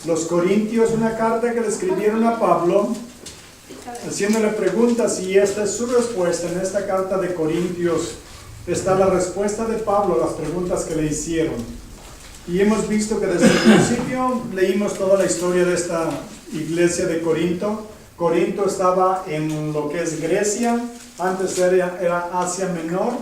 los Corintios, una carta que le escribieron a Pablo, haciéndole preguntas, y esta es su respuesta. En esta carta de Corintios está la respuesta de Pablo a las preguntas que le hicieron. Y hemos visto que desde el principio leímos toda la historia de esta iglesia de Corinto. Corinto estaba en lo que es Grecia, antes era Asia Menor,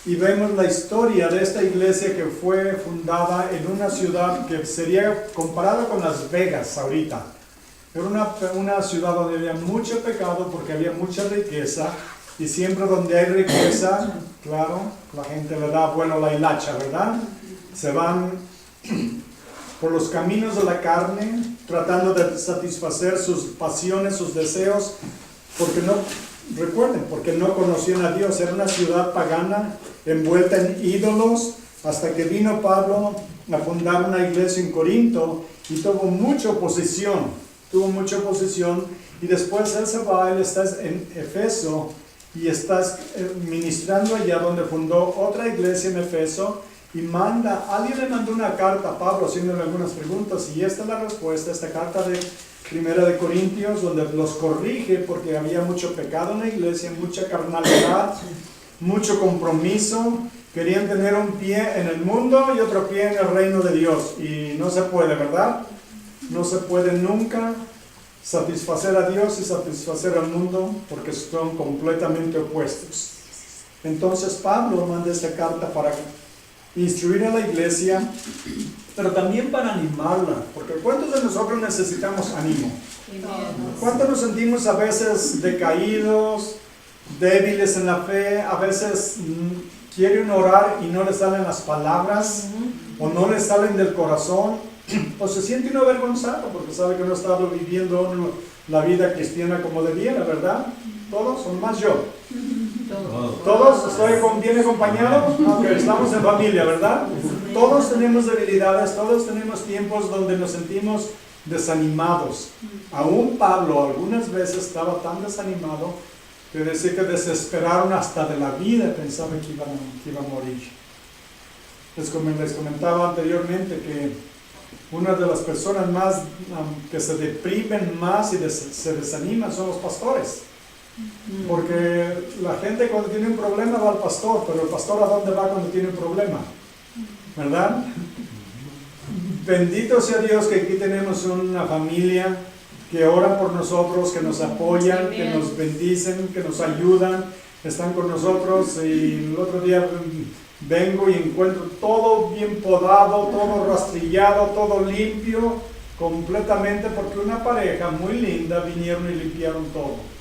y vemos la historia de esta iglesia que fue fundada en una ciudad que sería comparada con Las Vegas ahorita. Era una ciudad donde había mucho pecado porque había mucha riqueza, y siempre donde hay riqueza, claro, la gente le da vuelo a la hilacha, ¿verdad? Se van por los caminos de la carne, tratando de satisfacer sus pasiones, sus deseos, porque no conocían a Dios. Era una ciudad pagana, envuelta en ídolos, hasta que vino Pablo a fundar una iglesia en Corinto, y tuvo mucha oposición, y después él se va, él está en Efeso, y está ministrando allá donde fundó otra iglesia en Efeso, y alguien le mandó una carta a Pablo haciéndole algunas preguntas, y esta es la respuesta, esta carta de Primera de Corintios, donde los corrige porque había mucho pecado en la iglesia, mucha carnalidad, mucho compromiso. Querían tener un pie en el mundo y otro pie en el reino de Dios, y no se puede, ¿verdad? No se puede nunca satisfacer a Dios y satisfacer al mundo, porque son completamente opuestos. Entonces Pablo manda esta carta para instruir a la iglesia, pero también para animarla, porque ¿cuántos de nosotros necesitamos ánimo? ¿Cuántos nos sentimos a veces decaídos, débiles en la fe? A veces quieren orar y no le salen las palabras, o no le salen del corazón, o se siente uno avergonzado porque sabe que no ha estado viviendo la vida cristiana como debiera, ¿verdad? Todos, son más yo. ¿Todos? ¿Estoy bien acompañado? Okay, estamos en familia, ¿verdad? Todos tenemos debilidades, todos tenemos tiempos donde nos sentimos desanimados. Aún Pablo algunas veces estaba tan desanimado que decía que desesperaron hasta de la vida, pensaba que iba a morir. Les comentaba anteriormente que una de las personas más que se deprimen más y se desaniman son los pastores. Porque la gente cuando tiene un problema va al pastor, pero el pastor ¿a dónde va cuando tiene un problema? ¿Verdad? Bendito sea Dios que aquí tenemos una familia que ora por nosotros, que nos apoyan, que nos bendicen, que nos ayudan, están con nosotros. Y el otro día vengo y encuentro todo bien podado, todo rastrillado, todo limpio, completamente, porque una pareja muy linda vinieron y limpiaron todo.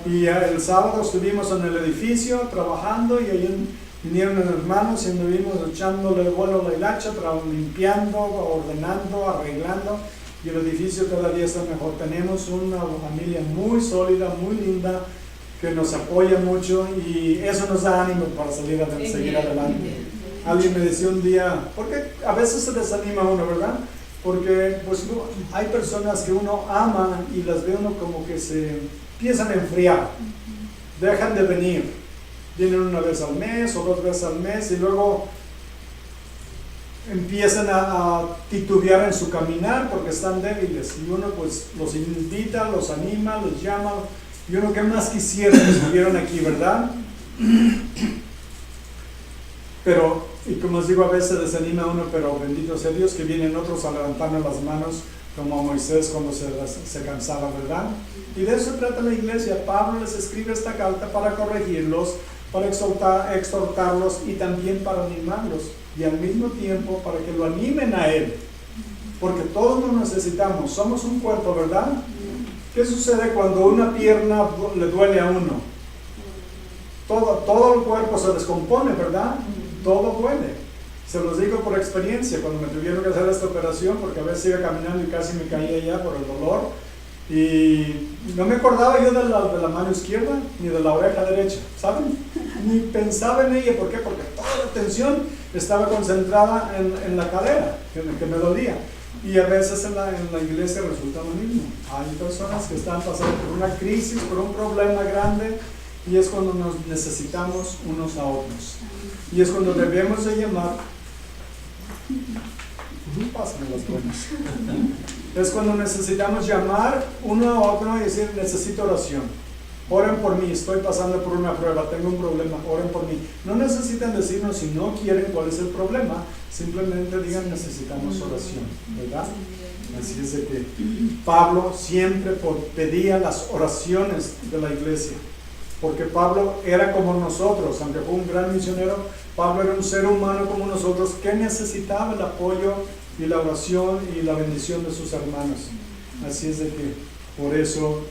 Y el sábado estuvimos en el edificio trabajando, y ahí vinieron hermanos y anduvimos echándole vuelo a la hilacha, limpiando, ordenando, arreglando, y el edificio cada día está mejor. Tenemos una familia muy sólida, muy linda, que nos apoya mucho, y eso nos da ánimo para seguir adelante. Alguien me decía un día, porque a veces se desanima uno, ¿verdad? Porque pues hay personas que uno ama y las ve uno como que se empiezan a enfriar, dejan de venir, vienen una vez al mes o 2 veces al mes, y luego empiezan a titubear en su caminar porque están débiles, y uno pues los invita, los anima, los llama, y uno que más quisiera que estuvieran aquí, ¿verdad? Pero, y como os digo, a veces desanima a uno, pero bendito sea Dios que vienen otros a levantarnos las manos, como a Moisés cuando se cansaba, ¿verdad? Y de eso trata la iglesia. Pablo les escribe esta carta para corregirlos, para exhortarlos, y también para animarlos, y al mismo tiempo para que lo animen a él, porque todos nos necesitamos, somos un cuerpo, ¿verdad? ¿Qué sucede cuando una pierna le duele a uno? Todo el cuerpo se descompone, ¿verdad? Todo duele. Se los digo por experiencia, cuando me tuvieron que hacer esta operación, porque a veces iba caminando y casi me caía ya por el dolor, y no me acordaba yo de la mano izquierda ni de la oreja derecha, ¿saben? Ni pensaba en ella. ¿Por qué? Porque toda la atención estaba concentrada en la cadera, que me dolía. Y a veces en la iglesia resulta lo mismo. Hay personas que están pasando por una crisis, por un problema grande, y es cuando nos necesitamos unos a otros. Y es cuando debemos de llamar Pasan las buenas. Es cuando necesitamos llamar uno a otro y decir, necesito oración. Oren por mí, estoy pasando por una prueba, tengo un problema, oren por mí. No necesitan decirnos si no quieren cuál es el problema, simplemente digan necesitamos oración, ¿verdad? Así es de que Pablo siempre pedía las oraciones de la iglesia, porque Pablo era como nosotros, aunque fue un gran misionero, Pablo era un ser humano como nosotros que necesitaba el apoyo y la oración y la bendición de sus hermanos. Así es de que por eso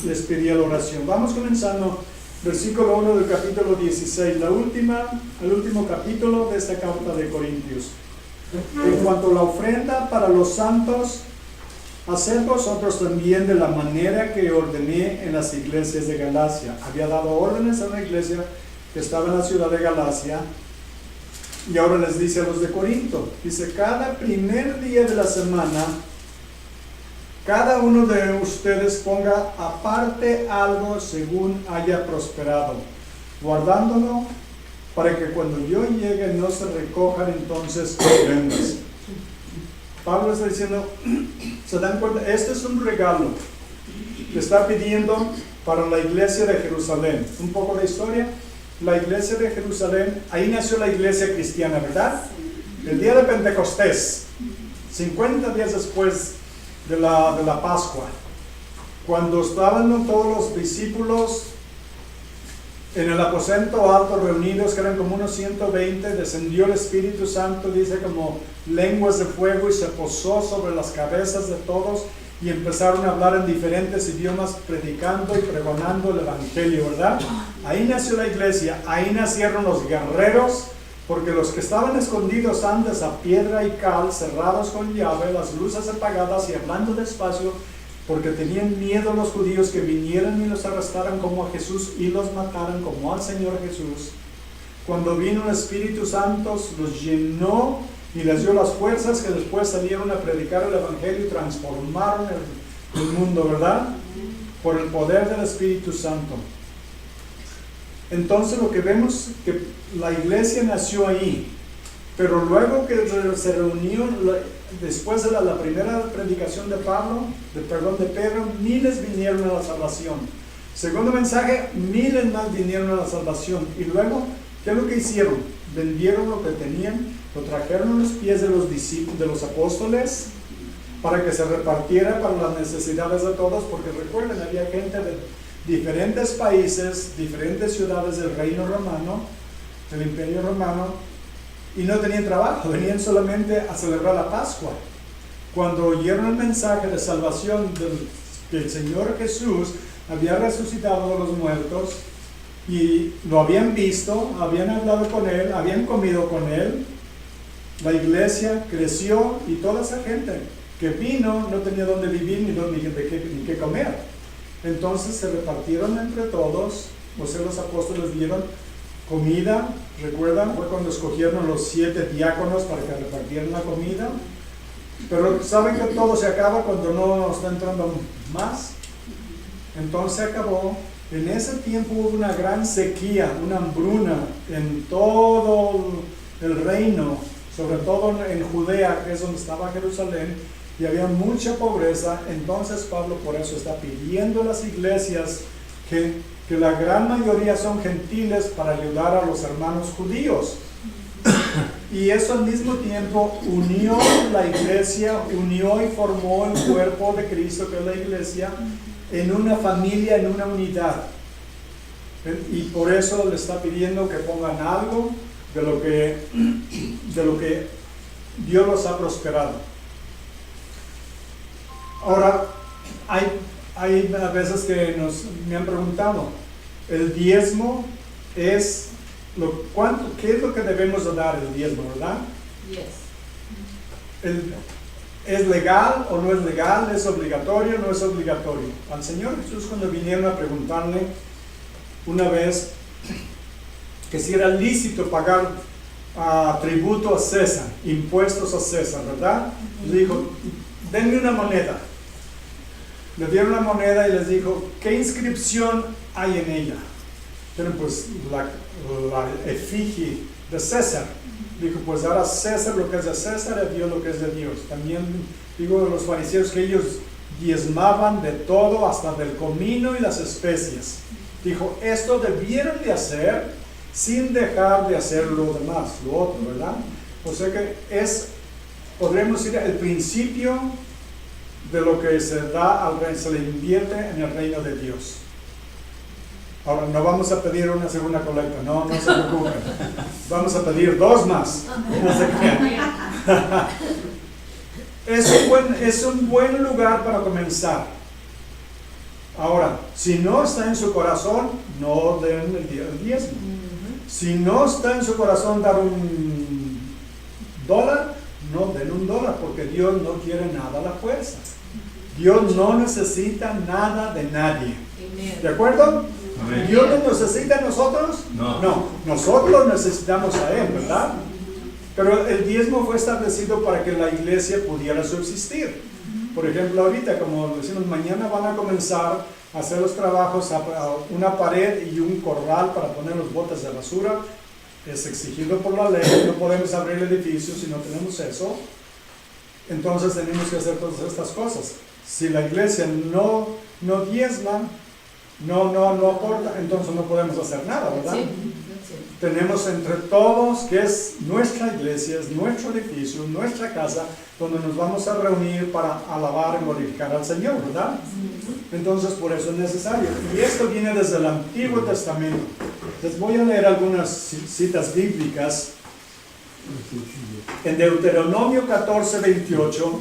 les pedía la oración. Vamos comenzando, versículo 1 del capítulo 16, el último capítulo de esta carta de Corintios. En cuanto a la ofrenda para los santos, haced vosotros también de la manera que ordené en las iglesias de Galacia. Había dado órdenes a una iglesia que estaba en la ciudad de Galacia, y ahora les dice a los de Corinto, dice, cada primer día de la semana, cada uno de ustedes ponga aparte algo según haya prosperado, guardándolo para que cuando yo llegue no se recojan entonces ofrendas. Pablo está diciendo, ¿se dan cuenta? Este es un regalo que está pidiendo para la iglesia de Jerusalén. Un poco de historia. La iglesia de Jerusalén, ahí nació la iglesia cristiana, ¿verdad? El día de Pentecostés, 50 días después de la Pascua, cuando estaban todos los discípulos en el aposento alto reunidos, que eran como unos 120, descendió el Espíritu Santo, dice, como lenguas de fuego, y se posó sobre las cabezas de todos, y empezaron a hablar en diferentes idiomas, predicando y pregonando el Evangelio, ¿verdad? Ahí nació la iglesia, ahí nacieron los guerreros, porque los que estaban escondidos antes a piedra y cal, cerrados con llave, las luces apagadas y hablando despacio, porque tenían miedo los judíos que vinieran y los arrestaran como a Jesús y los mataran como al Señor Jesús. Cuando vino el Espíritu Santo, los llenó y les dio las fuerzas que después salieron a predicar el Evangelio y transformaron el mundo, ¿verdad? Por el poder del Espíritu Santo. Entonces lo que vemos que la iglesia nació ahí, pero luego que se reunió, después de la primera predicación de Pedro, miles vinieron a la salvación. Segundo mensaje, miles más vinieron a la salvación. Y luego, ¿qué es lo que hicieron? Vendieron lo que tenían, lo trajeron a los pies de los discípulos, de los apóstoles, para que se repartiera para las necesidades de todos, porque recuerden, había gente de diferentes países, diferentes ciudades del reino romano, del imperio romano, y no tenían trabajo, venían solamente a celebrar la Pascua. Cuando oyeron el mensaje de salvación que el Señor Jesús había resucitado de los muertos, y lo habían visto, habían hablado con Él, habían comido con Él, la iglesia creció, y toda esa gente que vino no tenía dónde vivir ni qué comer. Entonces se repartieron entre todos, o sea, los apóstoles dieron comida. ¿Recuerdan? Fue cuando escogieron los 7 diáconos para que repartieran la comida. Pero saben que todo se acaba cuando no está entrando más. Entonces se acabó. En ese tiempo hubo una gran sequía, una hambruna en todo el reino, sobre todo en Judea, que es donde estaba Jerusalén, y había mucha pobreza. Entonces Pablo por eso está pidiendo a las iglesias que la gran mayoría son gentiles para ayudar a los hermanos judíos. Y eso al mismo tiempo unió la iglesia, unió y formó el cuerpo de Cristo, que es la iglesia, en una familia, en una unidad. Y por eso le está pidiendo que pongan algo de lo que Dios los ha prosperado. Ahora, hay a veces que me han preguntado, el diezmo es ¿qué es lo que debemos de dar el diezmo, verdad? Yes. ¿Es legal o no es legal? ¿Es obligatorio o no es obligatorio? Al Señor Jesús, cuando vinieron a preguntarle una vez que si era lícito pagar tributo a César, impuestos a César, ¿verdad? Le dijo, denme una moneda. Le dieron la moneda y les dijo, ¿qué inscripción hay en ella? Tienen pues la efigie de César. dijo, pues ahora César lo que es de César, a Dios lo que es de Dios. También digo de los fariseos que ellos diezmaban de todo, hasta del comino y las especias. Dijo, esto debieron de hacer sin dejar de hacer lo demás, lo otro, ¿verdad? O sea que podremos decir, el principio de lo que se da al rey, se le invierte en el reino de Dios. Ahora, no vamos a pedir una segunda colecta, no se preocupen. Vamos a pedir 2 más. No se crean. Es un buen lugar para comenzar. Ahora, si no está en su corazón, no den el diezmo. Si no está en su corazón dar $1, no den $1, porque Dios no quiere nada a la fuerza. Dios no necesita nada de nadie. ¿De acuerdo? Amén. ¿Dios nos necesita a nosotros? No, nosotros necesitamos a Él, ¿verdad? Pero el diezmo fue establecido para que la iglesia pudiera subsistir. Por ejemplo, ahorita, como decimos, mañana van a comenzar a hacer los trabajos a una pared y un corral para poner los botes de basura. Es exigido por la ley, no podemos abrir el edificio si no tenemos eso. Entonces tenemos que hacer todas estas cosas. Si la iglesia no diezma, no aporta, entonces no podemos hacer nada, ¿verdad? Sí. Tenemos entre todos, que es nuestra iglesia, es nuestro edificio, nuestra casa, donde nos vamos a reunir para alabar y glorificar al Señor, ¿verdad? Entonces por eso es necesario. Y esto viene desde el Antiguo Testamento. Les voy a leer algunas citas bíblicas. En Deuteronomio 14:28.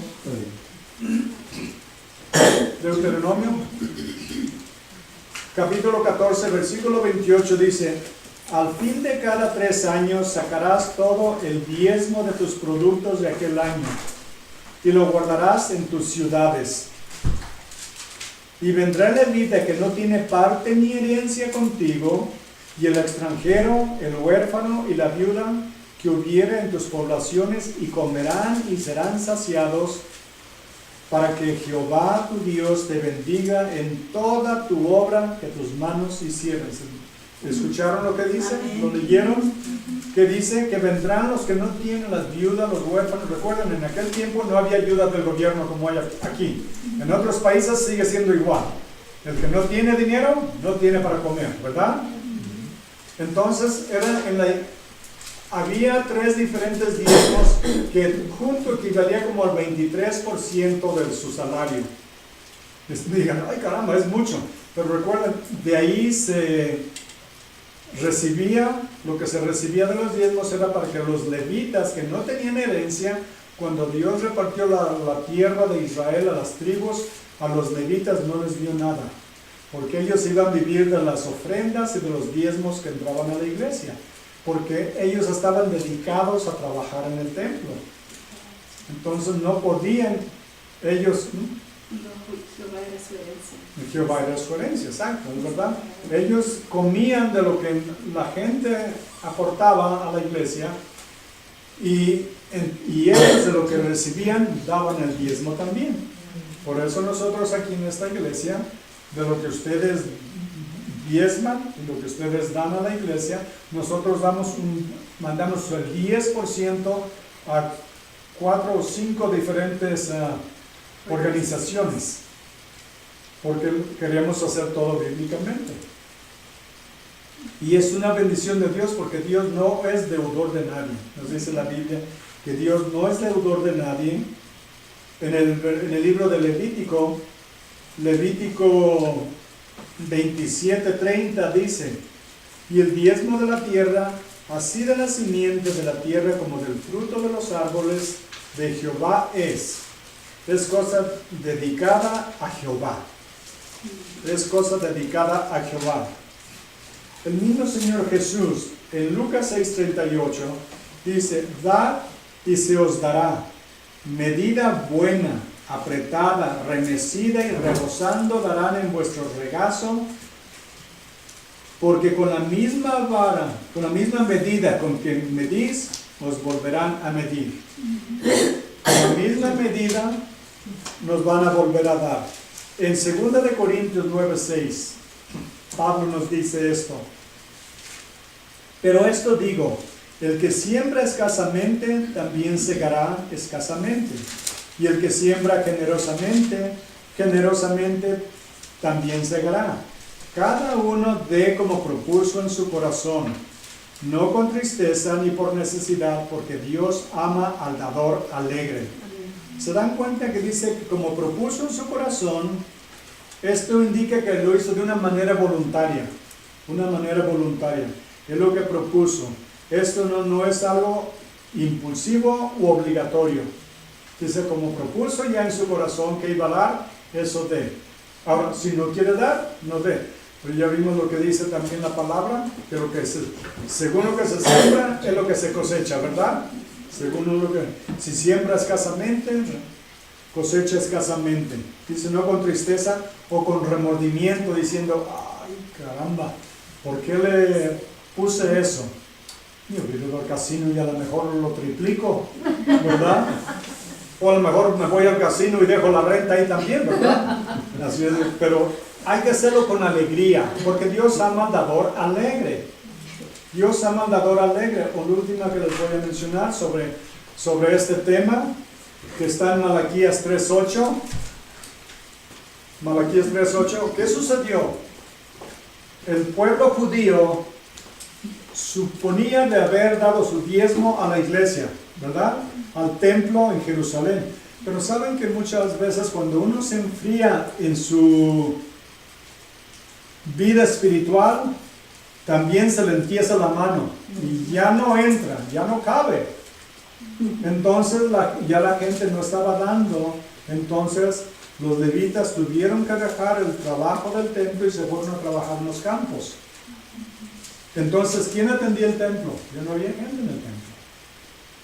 Deuteronomio capítulo 14, versículo 28 dice: al fin de cada 3 años sacarás todo el diezmo de tus productos de aquel año y lo guardarás en tus ciudades. Y vendrá el levita que no tiene parte ni herencia contigo, y el extranjero, el huérfano y la viuda que hubiere en tus poblaciones, y comerán y serán saciados, para que Jehová tu Dios te bendiga en toda tu obra que tus manos hicieran. ¿Escucharon lo que dice? ¿Lo leyeron? Que dice que vendrán los que no tienen, las viudas, los huérfanos. Recuerden, en aquel tiempo no había ayuda del gobierno como hay aquí. En otros países sigue siendo igual. El que no tiene dinero, no tiene para comer, ¿verdad? Entonces, había 3 diferentes diezmos que junto equivalía como al 23% de su salario. Digan, ay caramba, es mucho. Pero recuerden, de ahí lo que se recibía de los diezmos era para que los levitas que no tenían herencia, cuando Dios repartió la tierra de Israel a las tribus, a los levitas no les dio nada, porque ellos iban a vivir de las ofrendas y de los diezmos que entraban a la iglesia, porque ellos estaban dedicados a trabajar en el templo. Entonces no podían ellos... Jehová era su herencia, exacto, ¿es verdad? Ellos comían de lo que la gente aportaba a la iglesia, y ellos de lo que recibían daban el diezmo también. Por eso nosotros aquí en esta iglesia, de lo que ustedes diezman y lo que ustedes dan a la iglesia, nosotros mandamos el 10% a 4 o 5 diferentes organizaciones, porque queremos hacer todo bíblicamente. Y es una bendición de Dios, porque Dios no es deudor de nadie. Nos dice la Biblia que Dios no es deudor de nadie. En el libro de Levítico 27:30 dice: y el diezmo de la tierra, así de la simiente de la tierra como del fruto de los árboles de Jehová es cosa dedicada a Jehová. Es cosa dedicada a Jehová. El mismo Señor Jesús en Lucas 6:38 dice: dad y se os dará, medida buena, apretada, remecida y rebosando darán en vuestro regazo, porque con la misma vara, con la misma medida con que medís, os volverán a medir. Con la misma medida nos van a volver a dar. En 2 Corintios 9:6, Pablo nos dice esto: pero esto digo, El que siembra escasamente, también segará escasamente. Y el que siembra generosamente, generosamente también segará. Cada uno dé como propuso en su corazón, no con tristeza ni por necesidad, porque Dios ama al dador alegre. ¿Se dan cuenta que dice que como propuso en su corazón? Esto indica que lo hizo de una manera voluntaria. Una manera voluntaria. Es lo que propuso. Esto no es algo impulsivo u obligatorio. Dice, como propuso ya en su corazón que iba a dar, eso dé. Ahora, si no quiere dar, no dé. Pero ya vimos lo que dice también la palabra, que según lo que se siembra es lo que se cosecha, ¿verdad? Según lo que, si siembra escasamente, cosecha escasamente. Dice, no con tristeza o con remordimiento, diciendo, ay, caramba, ¿por qué le puse eso? Yo vivo al casino y a lo mejor lo triplico, ¿verdad? O a lo mejor me voy al casino y dejo la renta ahí también, ¿verdad? Así es, pero hay que hacerlo con alegría, porque Dios ama al dador alegre. Dios ama al dador alegre. O la última que les voy a mencionar sobre este tema, que está en Malaquías 3:8. Malaquías 3:8. ¿Qué sucedió? El pueblo judío suponía de haber dado su diezmo a la iglesia, ¿verdad? Al templo en Jerusalén. Pero saben que muchas veces cuando uno se enfría en su vida espiritual, también se le empieza la mano y ya no entra, ya no cabe. Entonces ya la gente no estaba dando. Entonces los levitas tuvieron que dejar el trabajo del templo y se fueron a trabajar en los campos. Entonces, ¿quién atendía el templo? Ya no había gente en el templo.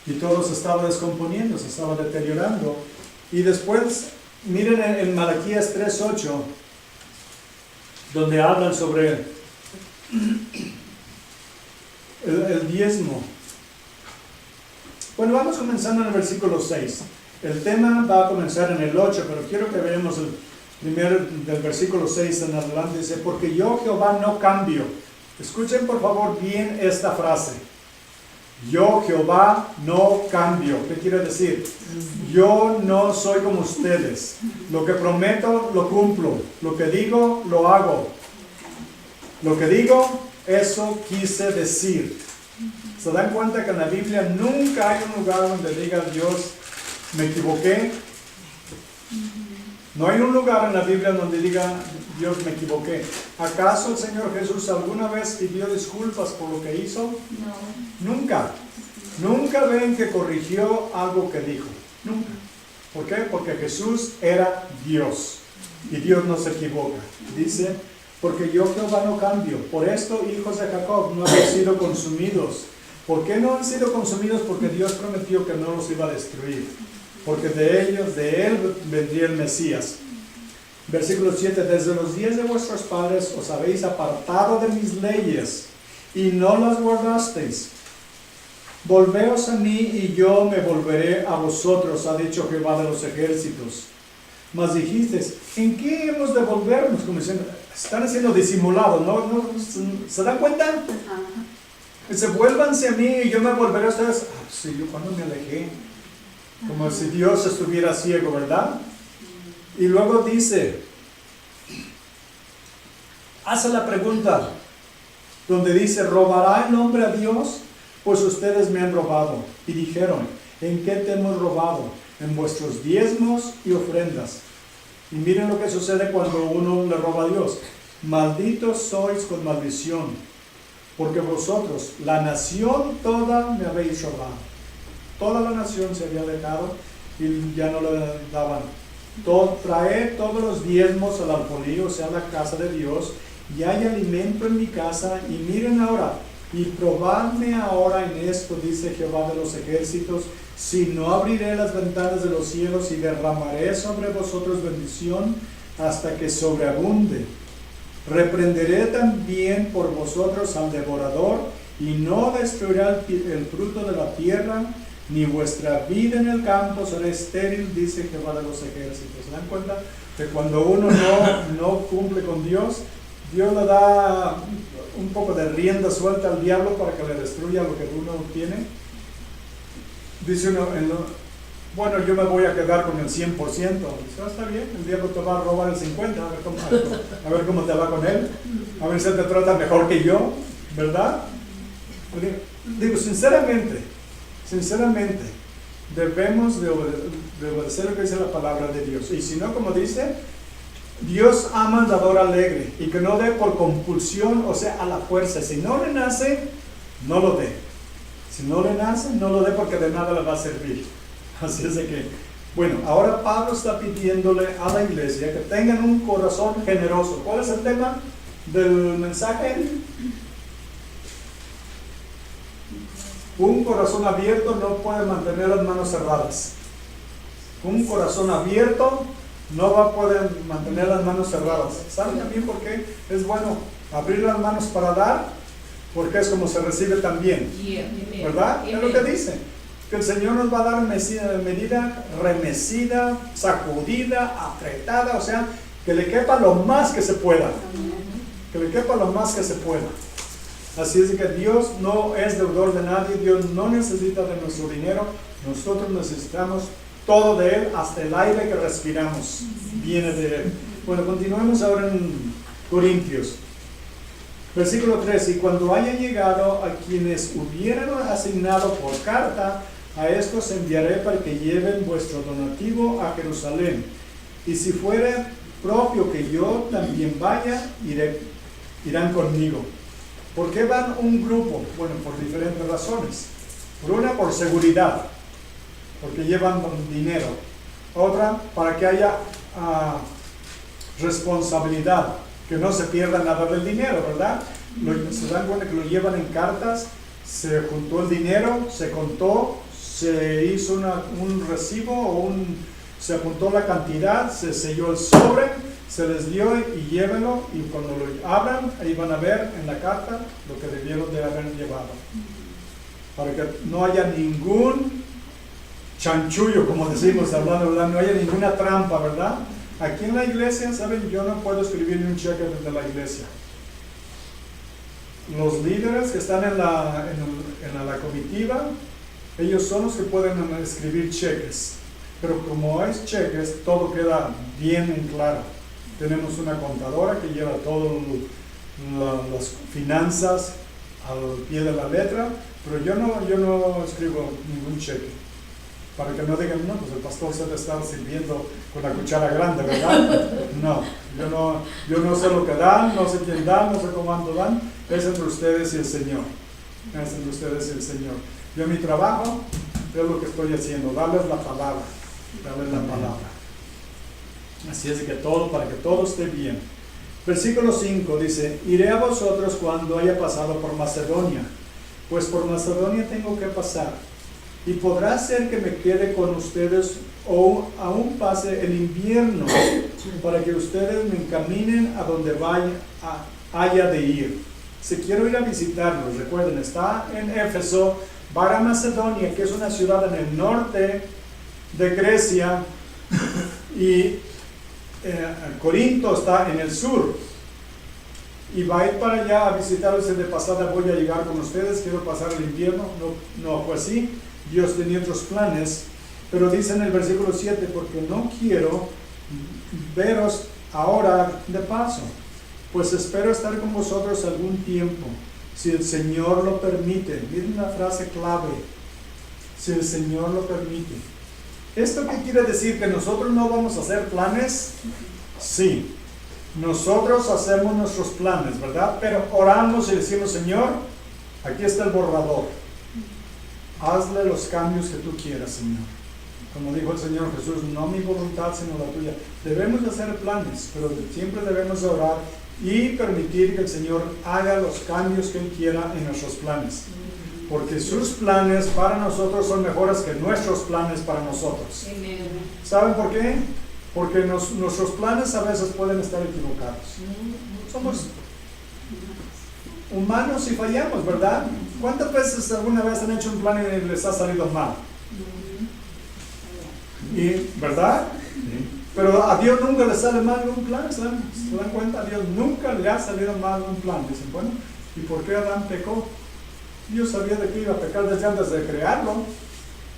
Y todo se estaba descomponiendo, se estaba deteriorando. Y después, miren en Malaquías 3:8, donde hablan sobre el diezmo. Bueno, vamos comenzando en el versículo 6. El tema va a comenzar en el 8, pero quiero que veamos el primero del versículo 6 en adelante. Dice, porque yo Jehová no cambio. Escuchen por favor bien esta frase. Yo Jehová no cambio. ¿Qué quiere decir? Yo no soy como ustedes. Lo que prometo lo cumplo. Lo que digo lo hago. Lo que digo, eso quise decir. ¿Se dan cuenta que en la Biblia nunca hay un lugar donde diga Dios, me equivoqué? No hay un lugar en la Biblia donde diga Dios, me equivoqué. ¿Acaso el Señor Jesús alguna vez pidió disculpas por lo que hizo? No. Nunca. Nunca ven que corrigió algo que dijo. Nunca. ¿Por qué? Porque Jesús era Dios. Y Dios no se equivoca. Dice, porque yo Jehová no cambio. Por esto, hijos de Jacob no han sido consumidos. ¿Por qué no han sido consumidos? Porque Dios prometió que no los iba a destruir. Porque de él vendría el Mesías. Versículo 7, desde los días de vuestros padres os habéis apartado de mis leyes y no las guardasteis. Volveos a mí y yo me volveré a vosotros, ha dicho Jehová de los ejércitos. Mas dijisteis, ¿en qué hemos de volvernos? Como diciendo, están siendo disimulados, ¿no? ¿Se dan cuenta? Dice, vuélvanse a mí y yo me volveré a ustedes. Sí, yo cuando me alejé, como si Dios estuviera ciego, ¿verdad? Y luego dice, hace la pregunta, donde dice, ¿robará el hombre a Dios? Pues ustedes me han robado. Y dijeron, ¿en qué te hemos robado? En vuestros diezmos y ofrendas. Y miren lo que sucede cuando uno le roba a Dios. Malditos sois con maldición, porque vosotros, la nación toda, me habéis robado. Toda la nación se había dejado y ya no le daban. Traed todos los diezmos al alfolí, o sea, a la casa de Dios, y hay alimento en mi casa. Y miren ahora, y probadme ahora en esto, dice Jehová de los ejércitos, si no abriré las ventanas de los cielos y derramaré sobre vosotros bendición hasta que sobreabunde. Reprenderé también por vosotros al devorador, y no destruirá el fruto de la tierra, ni vuestra vida en el campo será estéril, dice Jehová de los ejércitos. ¿Se dan cuenta? Que cuando uno no cumple con Dios, Dios le da un poco de rienda suelta al diablo para que le destruya lo que uno tiene. Dice uno, bueno, yo me voy a quedar con el 100%. Dice, está bien, el diablo te va a robar el 50%, a ver cómo te va con él. A ver si te trata mejor que yo, ¿verdad? Digo, sinceramente, debemos de obedecer lo que dice la palabra de Dios. Y si no, como dice, Dios ama al dador alegre, y que no dé por compulsión, o sea, a la fuerza. Si no le nace, no lo dé. Si no le nace, no lo dé, porque de nada le va a servir. Así es de que, bueno, ahora Pablo está pidiéndole a la iglesia que tengan un corazón generoso. ¿Cuál es el tema del mensaje? Un corazón abierto no puede mantener las manos cerradas. Un corazón abierto no va a poder mantener las manos cerradas. ¿Saben también por qué es bueno abrir las manos para dar? Porque es como se recibe también. ¿Verdad? Es lo que dice. Que el Señor nos va a dar medida remecida, sacudida, apretada, o sea, que le quepa lo más que se pueda. Que le quepa lo más que se pueda. Así es que Dios no es deudor de nadie, Dios no necesita de nuestro dinero, nosotros necesitamos todo de Él, hasta el aire que respiramos viene de Él. Bueno, continuemos ahora en Corintios. Versículo 3, y cuando haya llegado a quienes hubieran asignado por carta, a estos enviaré para que lleven vuestro donativo a Jerusalén. Y si fuere propio que yo también vaya, irán conmigo. ¿Por qué van un grupo? Bueno, por diferentes razones. Por una, por seguridad, porque llevan dinero. Otra, para que haya responsabilidad, que no se pierda nada del dinero, ¿verdad? Se dan cuenta que lo llevan en cartas, se juntó el dinero, se contó, se hizo un recibo o se apuntó la cantidad, se selló el sobre, se les dio y llévenlo, y cuando lo abran, ahí van a ver en la carta lo que debieron de haber llevado. Para que no haya ningún chanchullo, como decimos hablando, ¿verdad? No haya ninguna trampa, ¿verdad? Aquí en la iglesia, ¿saben? Yo no puedo escribir ni un cheque desde la iglesia. Los líderes que están en la comitiva, ellos son los que pueden escribir cheques. Pero como es cheques, todo queda bien en claro. Tenemos una contadora que lleva todas las finanzas al pie de la letra, pero yo no escribo ningún cheque. Para que no digan, no, pues el pastor se debe estar sirviendo con la cuchara grande, ¿verdad? No, yo no sé lo que dan, no sé quién dan, no sé cuánto dan. Es entre ustedes y el Señor. Es entre ustedes y el Señor. Yo mi trabajo es lo que estoy haciendo, darles la palabra. Darles la palabra. Así es de que para que todo esté bien. Versículo 5 dice, iré a vosotros cuando haya pasado por Macedonia, pues por Macedonia tengo que pasar. Y podrá ser que me quede con ustedes o aún pase el invierno para que ustedes me encaminen a donde haya de ir. Si quiero ir a visitarlos, recuerden, está en Éfeso, va a Macedonia, que es una ciudad en el norte de Grecia, y Corinto está en el sur. Y va a ir para allá a visitarlos. De pasada voy a llegar con ustedes, quiero pasar el invierno. No fue así. Dios tenía otros planes, pero dice en el versículo 7, porque no quiero veros ahora de paso, pues espero estar con vosotros algún tiempo, si el Señor lo permite. Miren una frase clave, si el Señor lo permite. ¿Esto qué quiere decir? ¿Que nosotros no vamos a hacer planes? Sí, nosotros hacemos nuestros planes, ¿verdad? Pero oramos y decimos, Señor, aquí está el borrador. Hazle los cambios que tú quieras, Señor. Como dijo el Señor Jesús, no mi voluntad sino la tuya. Debemos de hacer planes, pero siempre debemos de orar y permitir que el Señor haga los cambios que Él quiera en nuestros planes. Porque sus planes para nosotros son mejores que nuestros planes para nosotros. ¿Saben por qué? Porque nuestros planes a veces pueden estar equivocados. Somos humanos y fallamos, ¿verdad? ¿Cuántas veces alguna vez han hecho un plan y les ha salido mal? ¿Y, verdad? Pero a Dios nunca le sale mal un plan, ¿se dan cuenta? A Dios nunca le ha salido mal un plan. Dicen, bueno, ¿y por qué Adán pecó? Dios sabía de que iba a pecar desde antes de crearlo,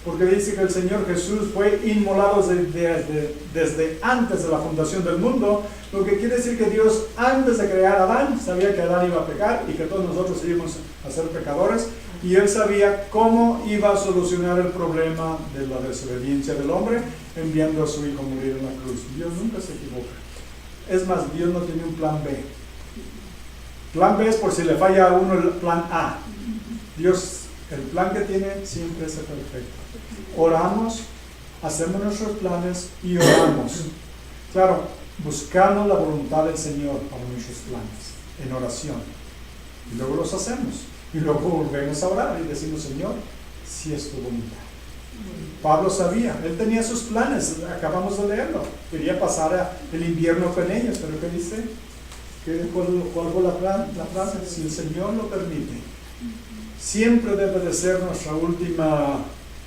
porque dice que el Señor Jesús fue inmolado desde antes de la fundación del mundo, lo que quiere decir que Dios antes de crear a Adán sabía que Adán iba a pecar y que todos nosotros íbamos a ser pecadores, y Él sabía cómo iba a solucionar el problema de la desobediencia del hombre enviando a su Hijo a morir en la cruz. Dios nunca se equivoca. Es más, Dios no tiene un plan B. Plan B es por si le falla a uno el plan A. Dios, el plan que tiene siempre es el perfecto. Oramos, hacemos nuestros planes y oramos. Claro, buscamos la voluntad del Señor para nuestros planes, en oración. Y luego los hacemos. Y luego volvemos a orar y decimos, Señor, si es tu voluntad. Pablo sabía, él tenía sus planes, acabamos de leerlo. Quería pasar el invierno con ellos, pero ¿qué dice? ¿Cuál fue la frase? Si el Señor lo permite. Siempre debe de ser nuestra última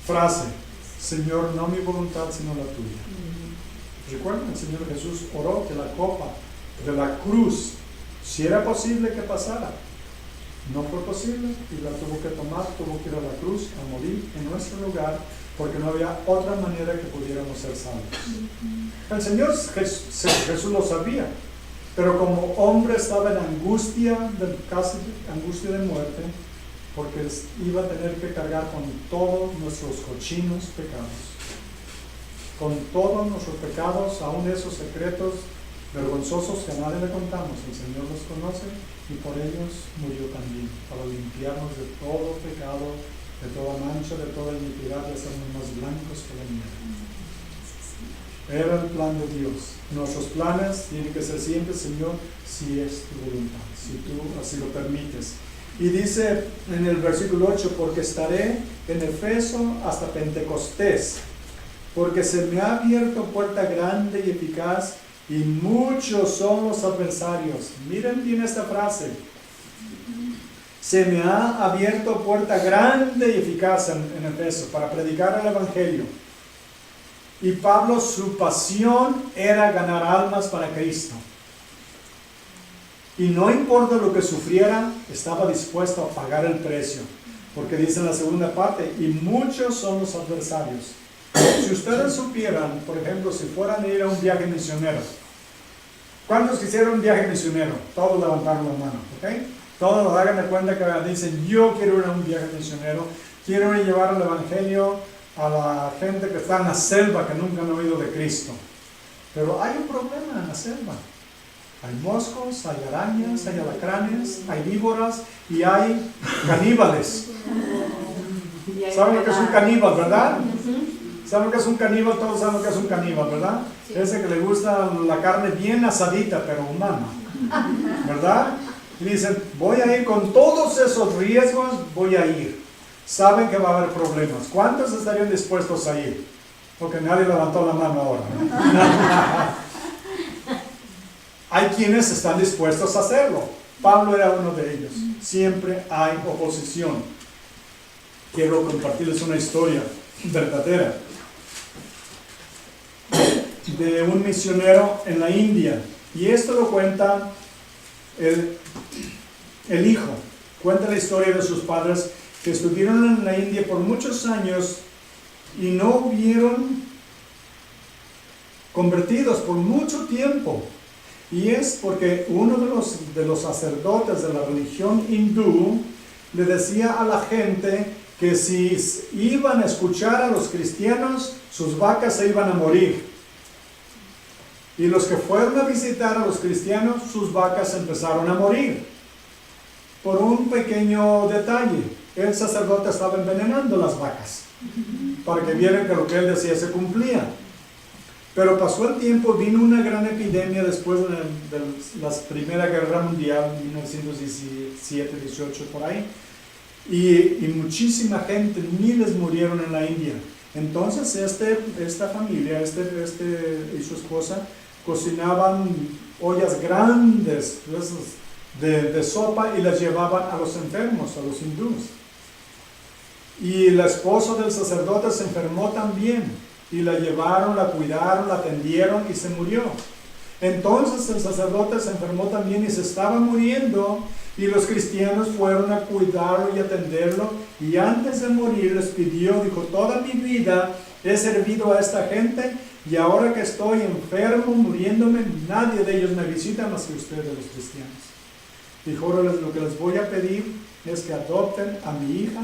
frase. Señor, no mi voluntad, sino la tuya. Recuerden, el Señor Jesús oró que la copa de la cruz, si era posible que pasara, no fue posible y la tuvo que tomar, tuvo que ir a la cruz a morir en nuestro lugar, porque no había otra manera que pudiéramos ser salvos. El Señor Jesús lo sabía, pero como hombre estaba en angustia, casi angustia de muerte, porque iba a tener que cargar con todos nuestros cochinos pecados, con todos nuestros pecados, aún esos secretos vergonzosos que a nadie le contamos. El Señor los conoce y por ellos murió también, para limpiarnos de todo pecado, de toda mancha, de toda iniquidad, y hacernos más blancos que la nieve. Era el plan de Dios. Nuestros planes tienen que ser siempre, Señor, si es tu voluntad, si tú así lo permites. Y dice en el versículo 8, porque estaré en Efeso hasta Pentecostés, porque se me ha abierto puerta grande y eficaz, y muchos son los adversarios. Miren bien esta frase. Se me ha abierto puerta grande y eficaz en Efeso para predicar el Evangelio. Y Pablo, su pasión era ganar almas para Cristo. Y no importa lo que sufriera, estaba dispuesto a pagar el precio. Porque dice en la segunda parte, y muchos son los adversarios. Si ustedes supieran, por ejemplo, si fueran a ir a un viaje misionero, ¿cuántos quisieron un viaje misionero? Todos levantaron la mano, ¿ok? Todos hagan de cuenta que dicen, yo quiero ir a un viaje misionero, quiero ir a llevar el Evangelio a la gente que está en la selva, que nunca han oído de Cristo. Pero hay un problema en la selva. Hay moscos, hay arañas, hay alacranes, hay víboras y hay caníbales. ¿Saben lo que es un caníbal, verdad? ¿Saben lo que es un caníbal? Todos saben lo que es un caníbal, ¿verdad? Sí. Ese que le gusta la carne bien asadita, pero humana, ¿verdad? Y dicen, voy a ir con todos esos riesgos, voy a ir. Saben que va a haber problemas. ¿Cuántos estarían dispuestos a ir? Porque nadie levantó la mano ahora, ¿no? Hay quienes están dispuestos a hacerlo. Pablo era uno de ellos. Siempre hay oposición. Quiero compartirles una historia verdadera de un misionero en la India, y esto lo cuenta el hijo. Cuenta la historia de sus padres que estuvieron en la India por muchos años y no hubieron convertidos por mucho tiempo, y es porque uno de los sacerdotes de la religión hindú le decía a la gente que si iban a escuchar a los cristianos, sus vacas se iban a morir. Y los que fueron a visitar a los cristianos, sus vacas empezaron a morir. Por un pequeño detalle, el sacerdote estaba envenenando las vacas, para que vieran que lo que él decía se cumplía. Pero pasó el tiempo, vino una gran epidemia después de la Primera Guerra Mundial, 1917-18 por ahí. Y muchísima gente, miles murieron en la India. Entonces esta familia, y su esposa, cocinaban ollas grandes de sopa y las llevaban a los enfermos, a los hindúes. Y la esposa del sacerdote se enfermó también. y la llevaron, la cuidaron, la atendieron y se murió. Entonces el sacerdote se enfermó también y se estaba muriendo, y los cristianos fueron a cuidarlo y atenderlo, y antes de morir les pidió, dijo, toda mi vida he servido a esta gente, y ahora que estoy enfermo, muriéndome, nadie de ellos me visita más que ustedes, los cristianos. Dijo, ahora lo que les voy a pedir es que adopten a mi hija,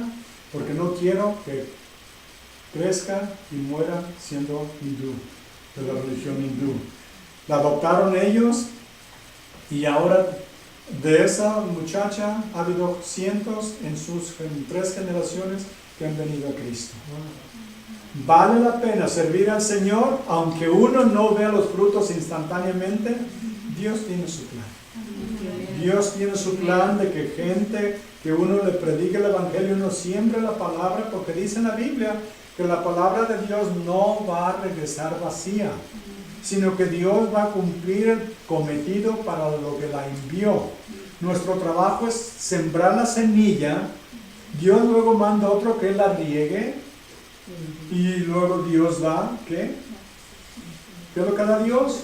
porque no quiero que crezca y muera siendo hindú, de la religión hindú. La adoptaron ellos, y ahora de esa muchacha ha habido cientos en 3 generaciones que han venido a Cristo. Vale la pena servir al Señor, aunque uno no vea los frutos instantáneamente. Dios tiene su plan. Dios tiene su plan de que gente, que uno le predique el Evangelio, uno siembre la palabra, porque dice en la Biblia que la palabra de Dios no va a regresar vacía, sino que Dios va a cumplir el cometido para lo que la envió. Nuestro trabajo es sembrar la semilla, Dios luego manda a otro que la riegue, y luego Dios da, ¿qué? ¿Qué es lo que da Dios?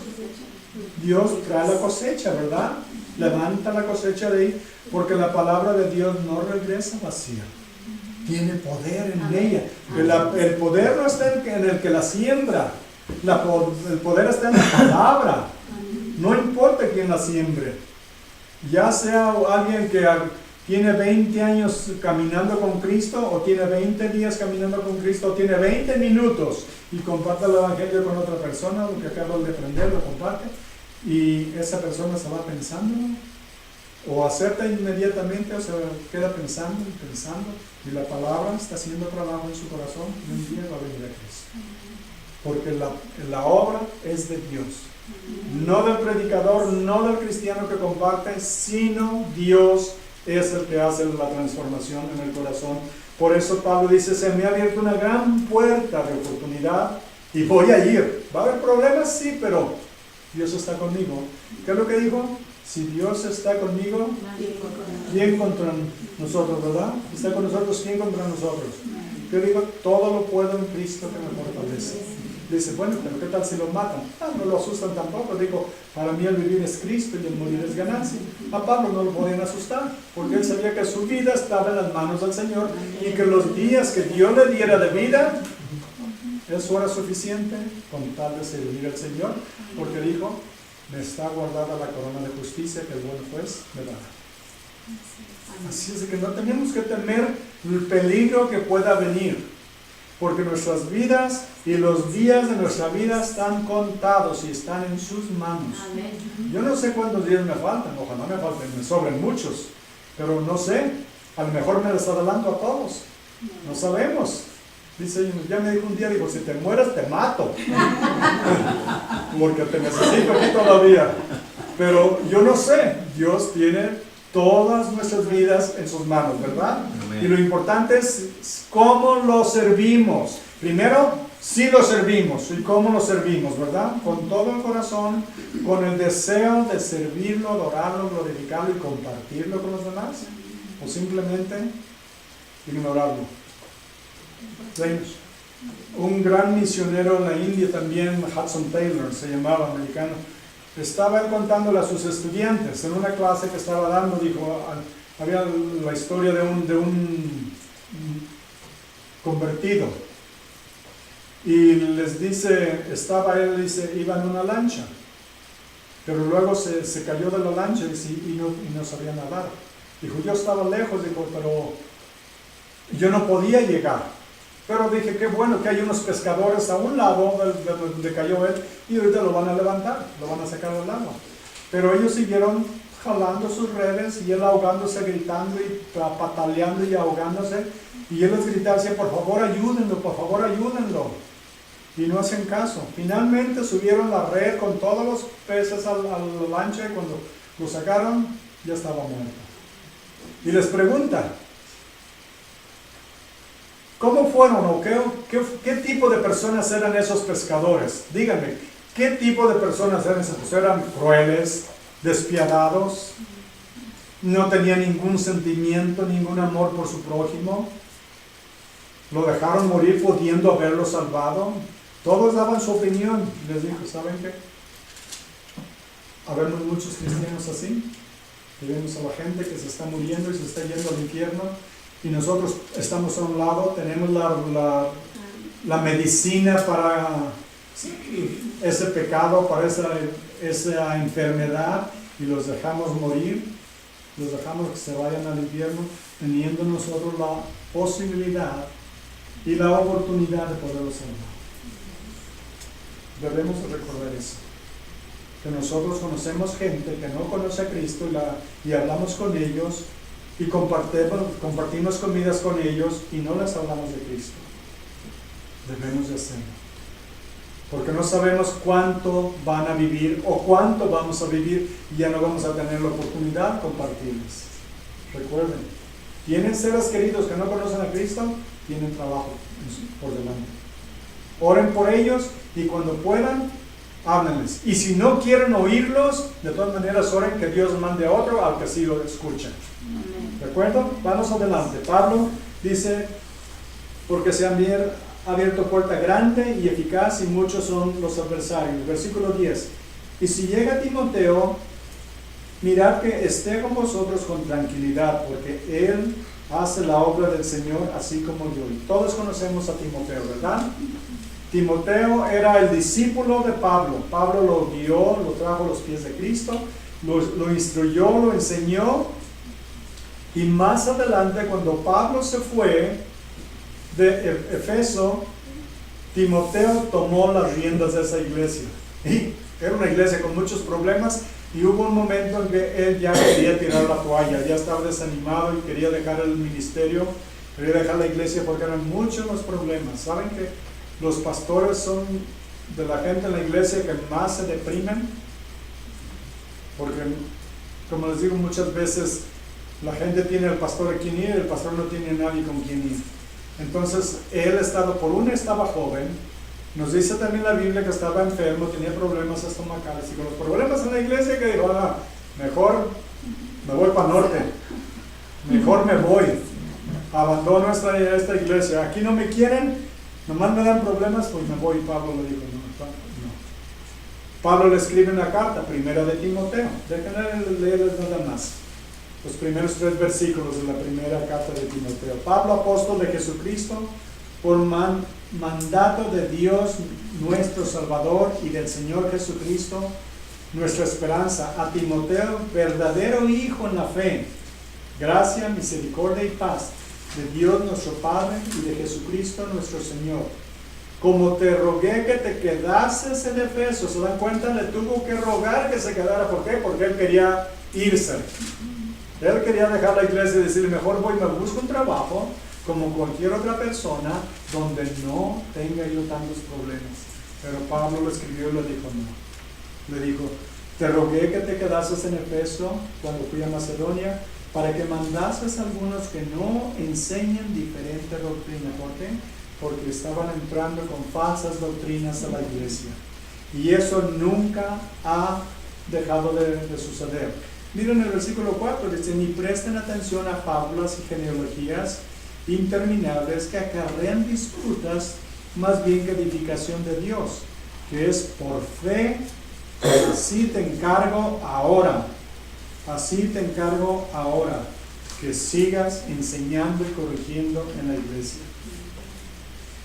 Dios trae la cosecha, ¿verdad? Levanta la cosecha de ahí, porque la palabra de Dios no regresa vacía. Tiene poder en ella. El poder no está en el que la siembra. El poder está en la palabra. No importa quién la siembre. Ya sea alguien que tiene 20 años caminando con Cristo, o tiene 20 días caminando con Cristo, o tiene 20 minutos y comparte el Evangelio con otra persona, lo que acabas de aprender, lo comparte, y esa persona se va pensando, o acepta inmediatamente, o se queda pensando y pensando, y la palabra está haciendo trabajo en su corazón, y un día va a venir a Cristo. Porque la obra es de Dios, no del predicador, no del cristiano que comparte, sino Dios es el que hace la transformación en el corazón. Por eso Pablo dice, se me ha abierto una gran puerta de oportunidad y voy a ir. ¿Va a haber problemas? Sí, pero Dios está conmigo. ¿Qué es lo que dijo? Si Dios está conmigo, ¿quién contra nosotros, verdad? Está con nosotros, ¿quién contra nosotros? Yo digo, todo lo puedo en Cristo que me fortalece. Dice, bueno, pero ¿qué tal si lo matan? No lo asustan tampoco. Digo, para mí el vivir es Cristo y el morir es ganancia. A Pablo no lo podían asustar, porque él sabía que su vida estaba en las manos del Señor, y que los días que Dios le diera de vida, eso era suficiente con tal de servir al Señor, porque dijo, me está guardada la corona de justicia que el buen juez me dará. Así es que no tenemos que temer el peligro que pueda venir, porque nuestras vidas y los días de nuestra vida están contados y están en sus manos. Yo no sé cuántos días me faltan, ojalá me falten, me sobren muchos, pero no sé, a lo mejor me les adelanto a todos, no sabemos. Dice, ya me dijo un día, dijo, si te mueres te mato, porque te necesito aquí todavía. Pero yo no sé, Dios tiene todas nuestras vidas en sus manos, ¿verdad? Amén. Y lo importante es cómo lo servimos. Primero, sí lo servimos. ¿Y cómo lo servimos, verdad? Con todo el corazón, con el deseo de servirlo, adorarlo, glorificarlo y compartirlo con los demás. O simplemente ignorarlo. Un gran misionero en la India también, Hudson Taylor, se llamaba, americano. Estaba él contándole a sus estudiantes en una clase que estaba dando, dijo, había la historia de un convertido, y les dice, iba en una lancha, pero luego se cayó de la lancha y no sabía nadar. Dijo, yo estaba lejos, dijo, pero yo no podía llegar. Pero dije, qué bueno que hay unos pescadores a un lado de donde cayó él, y ahorita lo van a levantar, lo van a sacar del agua. Pero ellos siguieron jalando sus redes, y él ahogándose, gritando y pataleando y ahogándose, y él les gritaba, decía, por favor ayúdenlo, y no hacen caso. Finalmente subieron la red con todos los peces a la lancha, y cuando lo sacaron, ya estaba muerto. Y les pregunta, ¿cómo fueron o qué tipo de personas eran esos pescadores? Díganme, ¿qué tipo de personas eran esas? Pues eran crueles, despiadados, no tenían ningún sentimiento, ningún amor por su prójimo. Lo dejaron morir pudiendo haberlo salvado. Todos daban su opinión. Les dijo, ¿saben qué? Habemos muchos cristianos así. Y vemos a la gente que se está muriendo y se está yendo al infierno. Y nosotros estamos a un lado, tenemos la medicina para ese pecado, para esa enfermedad, y los dejamos morir, los dejamos que se vayan al infierno, teniendo nosotros la posibilidad y la oportunidad de poderlos salvar. Debemos recordar eso, que nosotros conocemos gente que no conoce a Cristo y hablamos con ellos y compartimos comidas con ellos y no les hablamos de Cristo. Debemos de hacerlo, porque no sabemos cuánto van a vivir o cuánto vamos a vivir y ya no vamos a tener la oportunidad de compartirles. Recuerden, tienen seres queridos que no conocen a Cristo, tienen trabajo por delante. Oren por ellos y cuando puedan, háblenles. Y si no quieren oírlos, de todas maneras oren que Dios mande a otro al que sí lo escuchen. ¿De acuerdo? Vamos adelante. Pablo dice, porque se han abierto puerta grande y eficaz y muchos son los adversarios. Versículo 10. Y si llega Timoteo, mirad que esté con vosotros con tranquilidad, porque él hace la obra del Señor así como yo. Y todos conocemos a Timoteo, ¿verdad? Timoteo era el discípulo de Pablo. Pablo lo guió, lo trajo a los pies de Cristo, lo instruyó, lo enseñó. Y más adelante, cuando Pablo se fue de Efeso, Timoteo tomó las riendas de esa iglesia. Y era una iglesia con muchos problemas y hubo un momento en que él ya quería tirar la toalla, ya estaba desanimado y quería dejar el ministerio, quería dejar la iglesia porque eran muchos los problemas. ¿Saben que los pastores son de la gente en la iglesia que más se deprimen? Porque, como les digo muchas veces, la gente tiene al pastor a quien ir, el pastor no tiene a nadie con quien ir. Entonces, él estaba joven, nos dice también la Biblia que estaba enfermo, tenía problemas estomacales, y con los problemas en la iglesia, que dijo, mejor me voy para el norte, mejor me voy, abandono esta iglesia, aquí no me quieren, nomás me dan problemas, pues me voy. Pablo le dijo, no. Pablo le escribe una carta, primera de Timoteo, déjenme leerles nada más. Los primeros 3 versículos de la primera carta de Timoteo. Pablo, apóstol de Jesucristo, por mandato de Dios nuestro Salvador y del Señor Jesucristo, nuestra esperanza, a Timoteo, verdadero hijo en la fe, gracia, misericordia y paz de Dios nuestro Padre y de Jesucristo nuestro Señor. Como te rogué que te quedases en Efeso, ¿se dan cuenta? Le tuvo que rogar que se quedara. ¿Por qué? Porque él quería irse. Él quería dejar la iglesia y decirle, mejor voy, me busco un trabajo como cualquier otra persona donde no tenga yo tantos problemas. Pero Pablo lo escribió y le dijo, no. Le dijo, te rogué que te quedases en Efeso cuando fui a Macedonia, para que mandases a algunos que no enseñen diferente doctrina. ¿Por qué? Porque estaban entrando con falsas doctrinas a la iglesia. Y eso nunca ha dejado de suceder. Miren el versículo 4, dice, ni presten atención a fábulas y genealogías interminables que acarrean disputas más bien que edificación de Dios, que es por fe. Así te encargo ahora, que sigas enseñando y corrigiendo en la iglesia.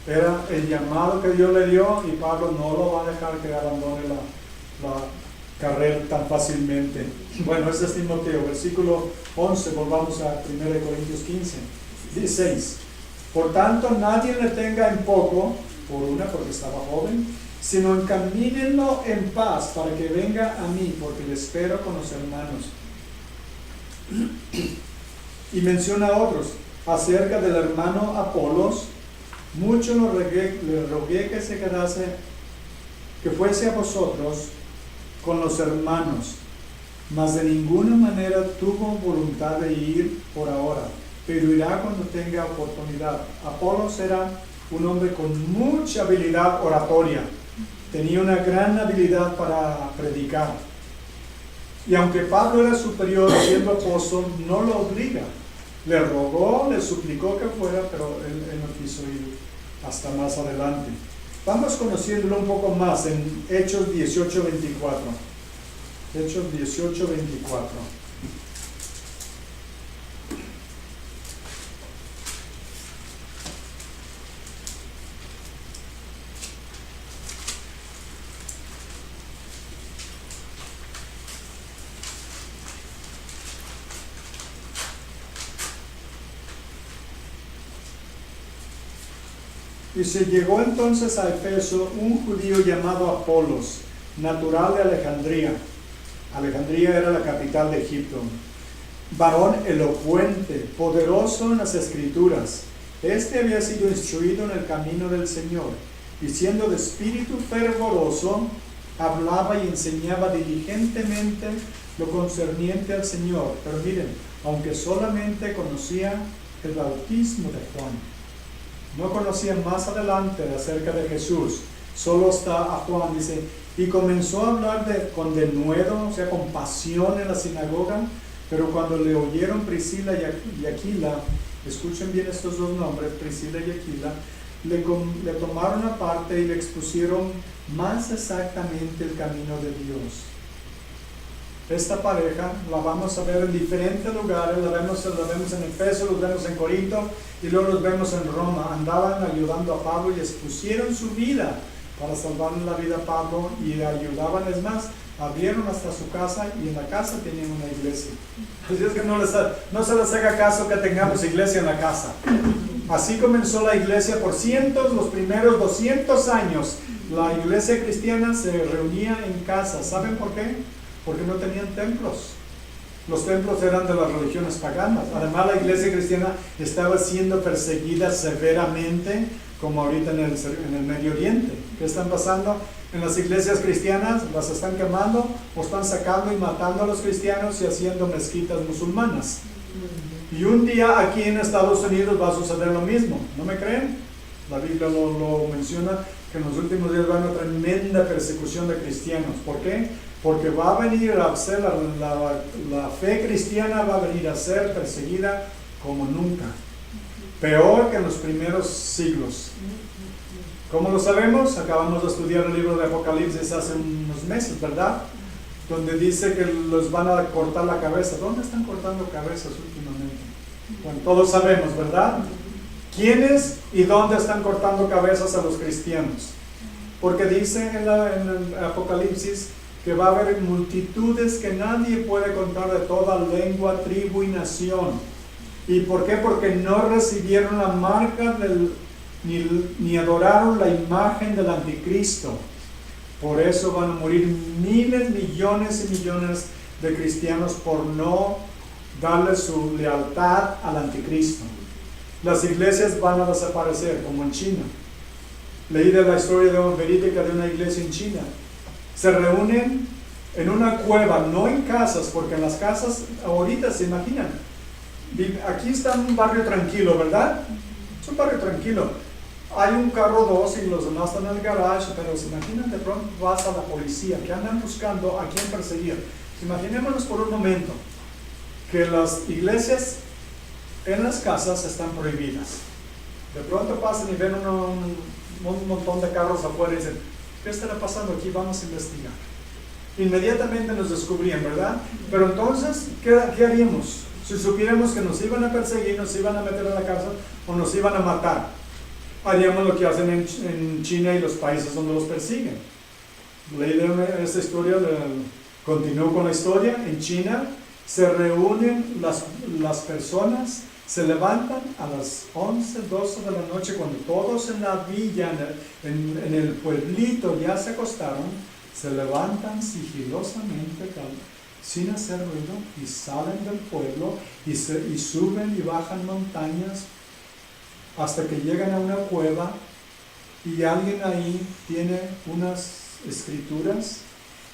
Era el llamado que Dios le dio y Pablo no lo va a dejar que abandone la carrera tan fácilmente. Bueno, ese es Timoteo. Versículo 11, volvamos a 1 Corintios 15. 16. Por tanto, nadie le tenga en poco, porque estaba joven, sino encamínenlo en paz para que venga a mí, porque le espero con los hermanos. Y menciona a otros, acerca del hermano Apolos, mucho le rogué que se quedase, que fuese a vosotros con los hermanos, mas de ninguna manera tuvo voluntad de ir por ahora, pero irá cuando tenga oportunidad. Apolos era un hombre con mucha habilidad oratoria, tenía una gran habilidad para predicar. Y aunque Pablo era superior siendo apóstol, no lo obliga. Le rogó, le suplicó que fuera, pero él no quiso ir hasta más adelante. Vamos conociéndolo un poco más en Hechos 18:24. Hechos 18:24. Y se llegó entonces a Efeso un judío llamado Apolos, natural de Alejandría. Alejandría era la capital de Egipto. Varón elocuente, poderoso en las escrituras. Este había sido instruido en el camino del Señor, y siendo de espíritu fervoroso, hablaba y enseñaba diligentemente lo concerniente al Señor. Pero miren, aunque solamente conocía el bautismo de Juan, no conocían más adelante acerca de Jesús, solo está a Juan, dice, y comenzó a hablar con denuedo, o sea, con pasión en la sinagoga, pero cuando le oyeron Priscila y Aquila, escuchen bien estos dos nombres, Priscila y Aquila, le tomaron aparte y le expusieron más exactamente el camino de Dios. Esta pareja la vamos a ver en diferentes lugares, la vemos en Efeso, los vemos en Corinto y luego los vemos en Roma. Andaban ayudando a Pablo y expusieron su vida para salvarle la vida a Pablo y ayudaban. Es más, abrieron hasta su casa y en la casa tenían una iglesia. Así es que no se les haga caso que tengamos iglesia en la casa. Así comenzó la iglesia por los primeros 200 años. La iglesia cristiana se reunía en casa. ¿Saben por qué? Porque no tenían templos. Los templos eran de las religiones paganas. Además, la iglesia cristiana estaba siendo perseguida severamente, como ahorita en el Medio Oriente. ¿Qué están pasando? En las iglesias cristianas las están quemando o están sacando y matando a los cristianos y haciendo mezquitas musulmanas. Y un día aquí en Estados Unidos va a suceder lo mismo. ¿No me creen? La Biblia lo menciona, que en los últimos días va a haber una tremenda persecución de cristianos. ¿Por qué? Porque va a venir a ser la fe cristiana va a venir a ser perseguida como nunca. Peor que en los primeros siglos. ¿Cómo lo sabemos? Acabamos de estudiar el libro de Apocalipsis hace unos meses, ¿verdad? Donde dice que los van a cortar la cabeza. ¿Dónde están cortando cabezas últimamente? Bueno, todos sabemos, ¿verdad? ¿Quiénes y dónde están cortando cabezas a los cristianos? Porque dice en el Apocalipsis que va a haber multitudes que nadie puede contar, de toda lengua, tribu y nación. ¿Y por qué? Porque no recibieron la marca ni adoraron la imagen del anticristo. Por eso van a morir miles, millones y millones de cristianos por no darle su lealtad al anticristo. Las iglesias van a desaparecer, como en China. Leí de la historia verídica de una iglesia en China. Se reúnen en una cueva, no en casas, porque en las casas ahorita se imaginan. Aquí está un barrio tranquilo, ¿verdad? Es un barrio tranquilo. Hay un carro, dos, y los demás están en el garage, pero se imaginan, de pronto vas a la policía, que andan buscando a quién perseguir. Imaginémonos por un momento que las iglesias en las casas están prohibidas. De pronto pasan y ven un montón de carros afuera y dicen, ¿qué estará pasando aquí? Vamos a investigar. Inmediatamente nos descubrían, ¿verdad? Pero entonces, ¿qué haríamos? Si supiéramos que nos iban a perseguir, nos iban a meter en la cárcel o nos iban a matar, haríamos lo que hacen en China y los países donde los persiguen. Leí esta historia, continúo con la historia. En China se reúnen las personas, se levantan a las 11, 12 de la noche, cuando todos en la villa, en el pueblito ya se acostaron, se levantan sigilosamente, sin hacer ruido, y salen del pueblo y suben y bajan montañas hasta que llegan a una cueva y alguien ahí tiene unas escrituras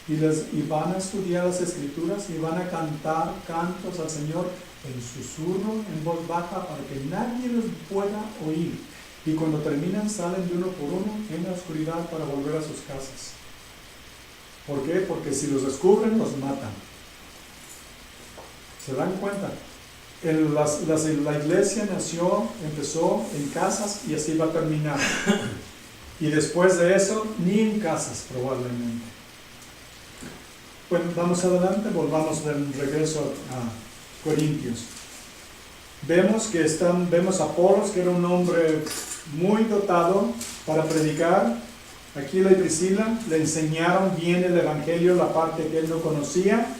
y van a estudiar las escrituras y van a cantar cantos al Señor en susurro, en voz baja, para que nadie los pueda oír. Y cuando terminan salen de uno por uno en la oscuridad para volver a sus casas. ¿Por qué? Porque si los descubren, los matan. ¿Se dan cuenta? La iglesia empezó en casas y así va a terminar. Y después de eso, ni en casas probablemente. Bueno, vamos adelante, volvamos de regreso a Corintios. Vemos a Apolos, que era un hombre muy dotado para predicar. Aquila y Priscila le enseñaron bien el Evangelio, la parte que él no conocía.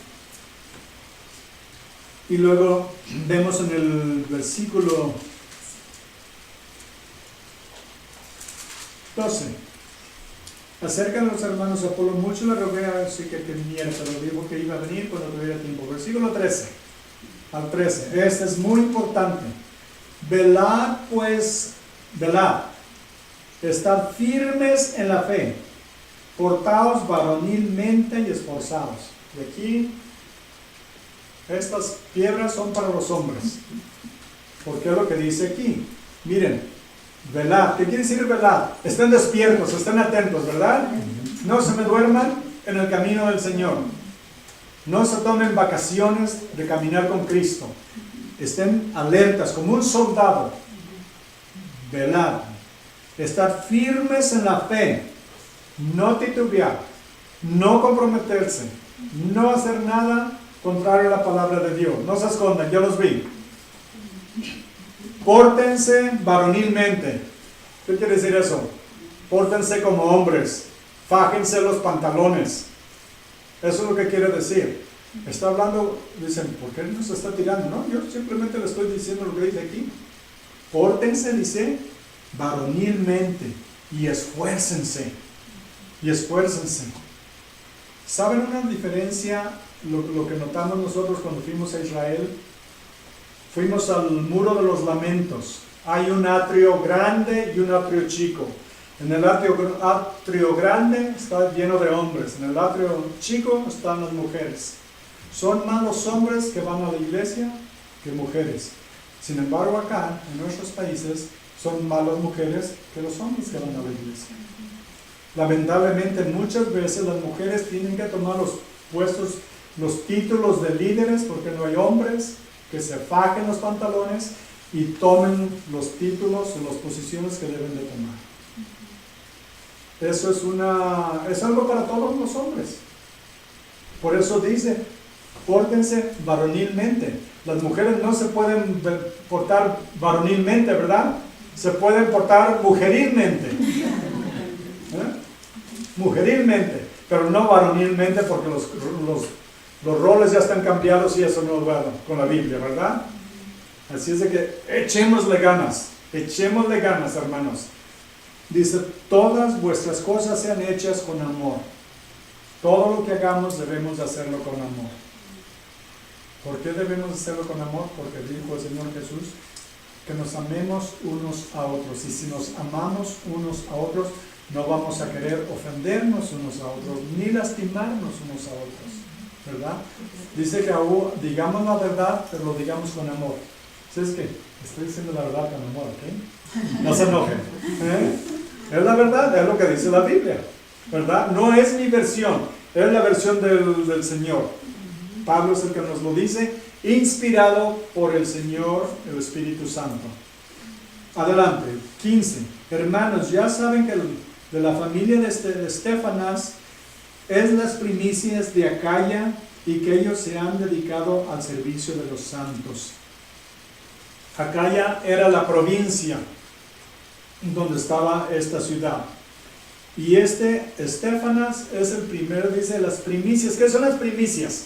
Y luego vemos en el versículo 12. Acerca de los hermanos Apolo, mucho le rogué así que viniera, pero dijo que iba a venir cuando tuviera tiempo. Versículo 13 al 13. Este es muy importante. Velad pues, velad. Estad firmes en la fe. Portaos varonilmente y esforzados. Y aquí, estas piedras son para los hombres. Porque es lo que dice aquí. Miren, velad. ¿Qué quiere decir velad? Estén despiertos, estén atentos, ¿verdad? No se me duerman en el camino del Señor. No se tomen vacaciones de caminar con Cristo. Estén alertas, como un soldado. Velad. Estar firmes en la fe. No titubear. No comprometerse. No hacer nada contrario a la palabra de Dios. No se escondan, yo los vi. Pórtense varonilmente. ¿Qué quiere decir eso? Pórtense como hombres. Fájense los pantalones. Eso es lo que quiere decir. Está hablando, dicen, ¿por qué no se está tirando? No, yo simplemente le estoy diciendo lo que dice aquí. Pórtense, dice, varonilmente y esfuércense. Y esfuércense. ¿Saben una diferencia? Lo que notamos nosotros cuando fuimos a Israel. Fuimos al muro de los lamentos. Hay un atrio grande y un atrio chico. En el atrio grande está lleno de hombres. En el atrio chico están las mujeres. Son más los hombres que van a la iglesia que mujeres. Sin embargo, acá, en nuestros países, son más las mujeres que los hombres que van a la iglesia. Lamentablemente, muchas veces las mujeres tienen que tomar los puestos, los títulos de líderes, porque no hay hombres que se fajen los pantalones y tomen los títulos o las posiciones que deben de tomar. Eso es algo para todos los hombres. Por eso dice, pórtense varonilmente. Las mujeres no se pueden portar varonilmente, ¿verdad? Se pueden portar mujerilmente. Mujerilmente, pero no varonilmente, porque los roles ya están cambiados y eso no va con la Biblia, ¿verdad? Así es de que echémosle ganas, hermanos. Dice, todas vuestras cosas sean hechas con amor. Todo lo que hagamos debemos de hacerlo con amor. ¿Por qué debemos hacerlo con amor? Porque dijo el Señor Jesús que nos amemos unos a otros. Y si nos amamos unos a otros, no vamos a querer ofendernos unos a otros, ni lastimarnos unos a otros, ¿verdad? Dice que digamos la verdad, pero lo digamos con amor. ¿Sabes qué? Estoy diciendo la verdad con amor, ¿ok? No se enojen. Es la verdad, es lo que dice la Biblia, ¿verdad? No es mi versión, es la versión del Señor. Pablo es el que nos lo dice, inspirado por el Señor, el Espíritu Santo. Adelante, 15. Hermanos, ya saben que de la familia de Estefanas es las primicias de Acaya y que ellos se han dedicado al servicio de los santos. Acaya era la provincia donde estaba esta ciudad. Y Estefanas es el primero, dice, las primicias. ¿Qué son las primicias?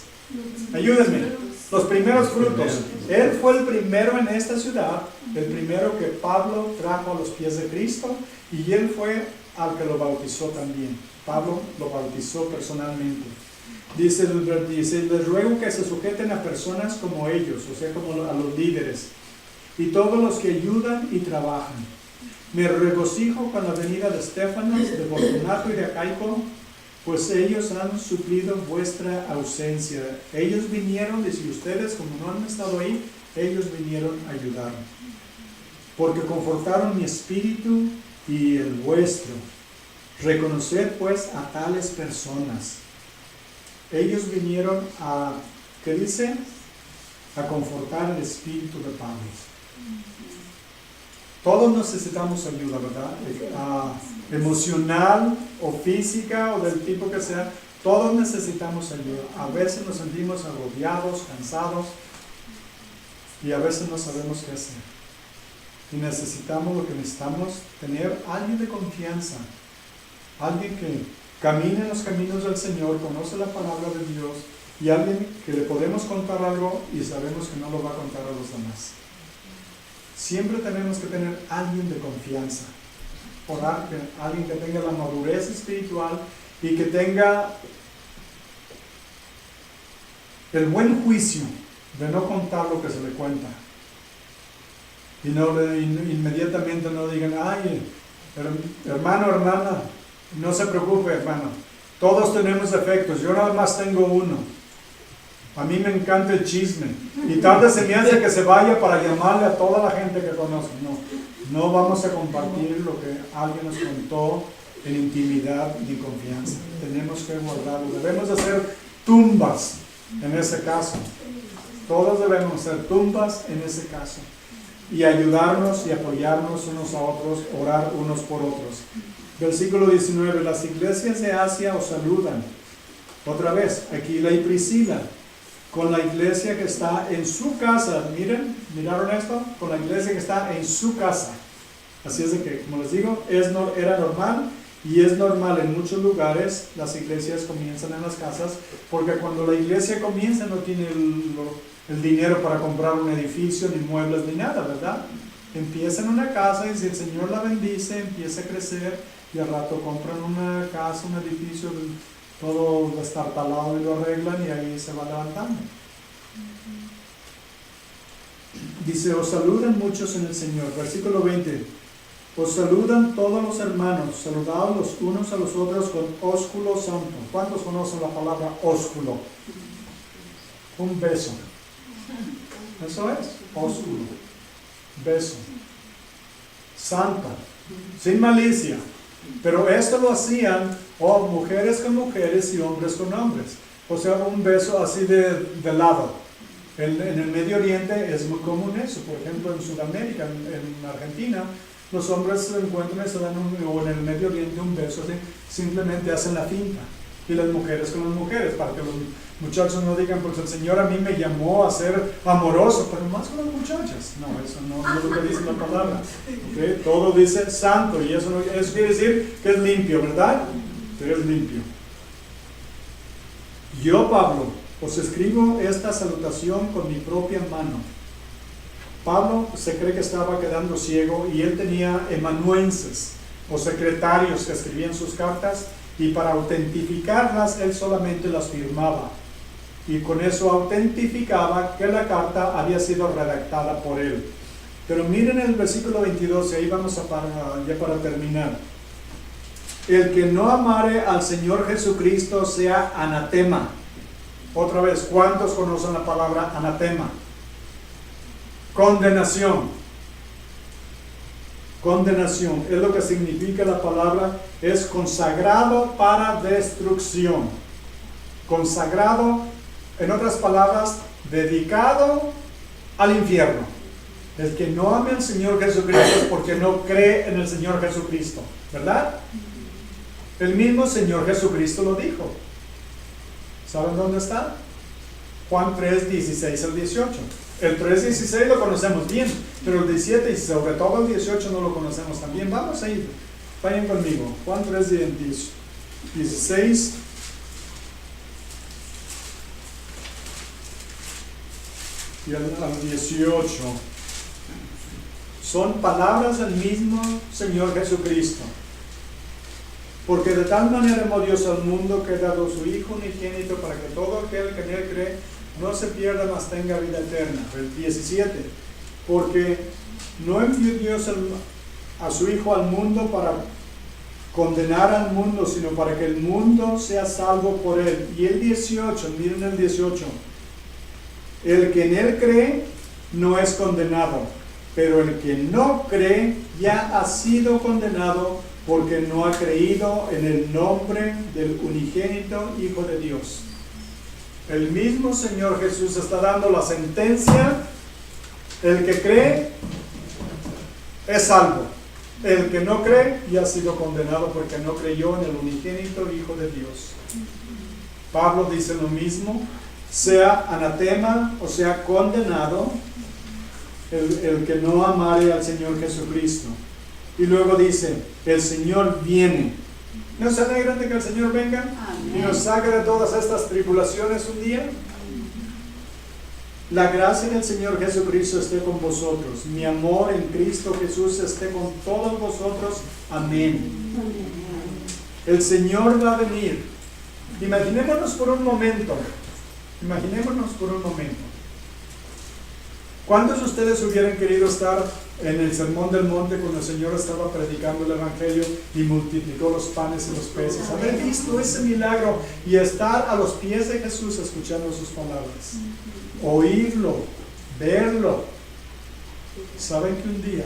Ayúdenme. Los primeros frutos. Él fue el primero en esta ciudad, el primero que Pablo trajo a los pies de Cristo, y él fue al que lo bautizó también. Pablo lo bautizó personalmente. Dice, les ruego que se sujeten a personas como ellos, o sea, como a los líderes, y todos los que ayudan y trabajan. Me regocijo con la venida de Estefanas, de Fortunato y de Acaico, pues ellos han suplido vuestra ausencia. Ellos vinieron, y si ustedes, como no han estado ahí, ellos vinieron a ayudarme. Porque confortaron mi espíritu y el vuestro. Reconocer pues a tales personas. Ellos vinieron a, ¿qué dice? A confortar el espíritu de Pablo. Todos necesitamos ayuda, ¿verdad? Emocional o física o del tipo que sea. Todos necesitamos ayuda. A veces nos sentimos agobiados, cansados y a veces no sabemos qué hacer. Y necesitamos tener alguien de confianza, alguien que camine en los caminos del Señor, conoce la palabra de Dios y alguien que le podemos contar algo y sabemos que no lo va a contar a los demás. Siempre tenemos que tener alguien de confianza, orar, alguien que tenga la madurez espiritual y que tenga el buen juicio de no contar lo que se le cuenta. Y inmediatamente no digan, ay, hermano, hermana, no se preocupe, hermano, todos tenemos defectos, yo nada más tengo uno. A mí me encanta el chisme. Y tarde se me hace que se vaya para llamarle a toda la gente que conozco. No vamos a compartir lo que alguien nos contó en intimidad y confianza. Tenemos que guardarlo. Debemos hacer tumbas en ese caso. Todos debemos hacer tumbas en ese caso. Y ayudarnos y apoyarnos unos a otros, orar unos por otros. Versículo 19. Las iglesias de Asia os saludan. Otra vez, Aquila y Priscila, con la iglesia que está en su casa. ¿Miraron esto? Con la iglesia que está en su casa. Así es de que, como les digo, era normal y es normal en muchos lugares. Las iglesias comienzan en las casas, porque cuando la iglesia comienza no tiene el dinero para comprar un edificio, ni muebles, ni nada, ¿verdad? Empieza en una casa y si el Señor la bendice, empieza a crecer y al rato compran una casa, un edificio, todo destartalado y lo arreglan y ahí se va levantando. Dice, os saludan muchos en el Señor. Versículo 20. Os saludan todos los hermanos, saludados los unos a los otros con ósculo santo. ¿Cuántos conocen la palabra ósculo? Un beso. Eso es, ósculo. Beso. Santa. Sin malicia. Pero esto lo hacían mujeres con mujeres y hombres con hombres. O sea, un beso así de lado. En el Medio Oriente es muy común eso. Por ejemplo, en Sudamérica, en Argentina, los hombres se encuentran y se dan o en el Medio Oriente un beso así, simplemente hacen la finta. Y las mujeres con las mujeres, para que los muchachos no digan, pues el Señor a mí me llamó a ser amoroso, pero más con las muchachas. No, eso no es lo que dice la palabra. ¿Okay? Todo dice santo, y eso quiere decir que es limpio, ¿verdad? Que es limpio. Yo, Pablo, os escribo esta salutación con mi propia mano. Pablo se cree que estaba quedando ciego y él tenía amanuenses o secretarios que escribían sus cartas, y para autentificarlas él solamente las firmaba y con eso autentificaba que la carta había sido redactada por él. Pero miren el versículo 22 y ahí vamos ya para terminar. El que no amare al Señor Jesucristo sea anatema. Otra vez, ¿cuántos conocen la palabra anatema? Condenación. Condenación es lo que significa la palabra, es consagrado para destrucción. Consagrado, en otras palabras, dedicado al infierno. El que no ame al Señor Jesucristo es porque no cree en el Señor Jesucristo, ¿verdad? El mismo Señor Jesucristo lo dijo. ¿Saben dónde está? Juan 3, 16 al 18. El 3:16 lo conocemos bien, pero el 17 y sobre todo el 18 no lo conocemos tan bien. Vamos a ir, vayan conmigo. Juan 3, 16 y al 18. Son palabras del mismo Señor Jesucristo. Porque de tal manera amó Dios al mundo que ha dado su Hijo unigénito para que todo aquel que en él cree no se pierda, mas tenga vida eterna. El 17. Porque no envió Dios a su Hijo al mundo para condenar al mundo, sino para que el mundo sea salvo por él. Y el 18, miren el 18. El que en él cree no es condenado, pero el que no cree ya ha sido condenado porque no ha creído en el nombre del unigénito Hijo de Dios. El mismo Señor Jesús está dando la sentencia. El que cree es salvo. El que no cree ya ha sido condenado porque no creyó en el unigénito Hijo de Dios. Pablo dice lo mismo, sea anatema o sea condenado el que no amare al Señor Jesucristo. Y luego dice, el Señor viene. ¿No se alegran de que el Señor venga? Amén. Y nos saque de todas estas tribulaciones un día? La gracia del Señor Jesucristo esté con vosotros. Mi amor en Cristo Jesús esté con todos vosotros. Amén. El Señor va a venir. Imaginémonos por un momento. ¿Cuántos de ustedes hubieran querido estar en el Sermón del Monte cuando el Señor estaba predicando el Evangelio y multiplicó los panes y los peces? Haber visto ese milagro y estar a los pies de Jesús escuchando sus palabras. Oírlo, verlo. Saben que un día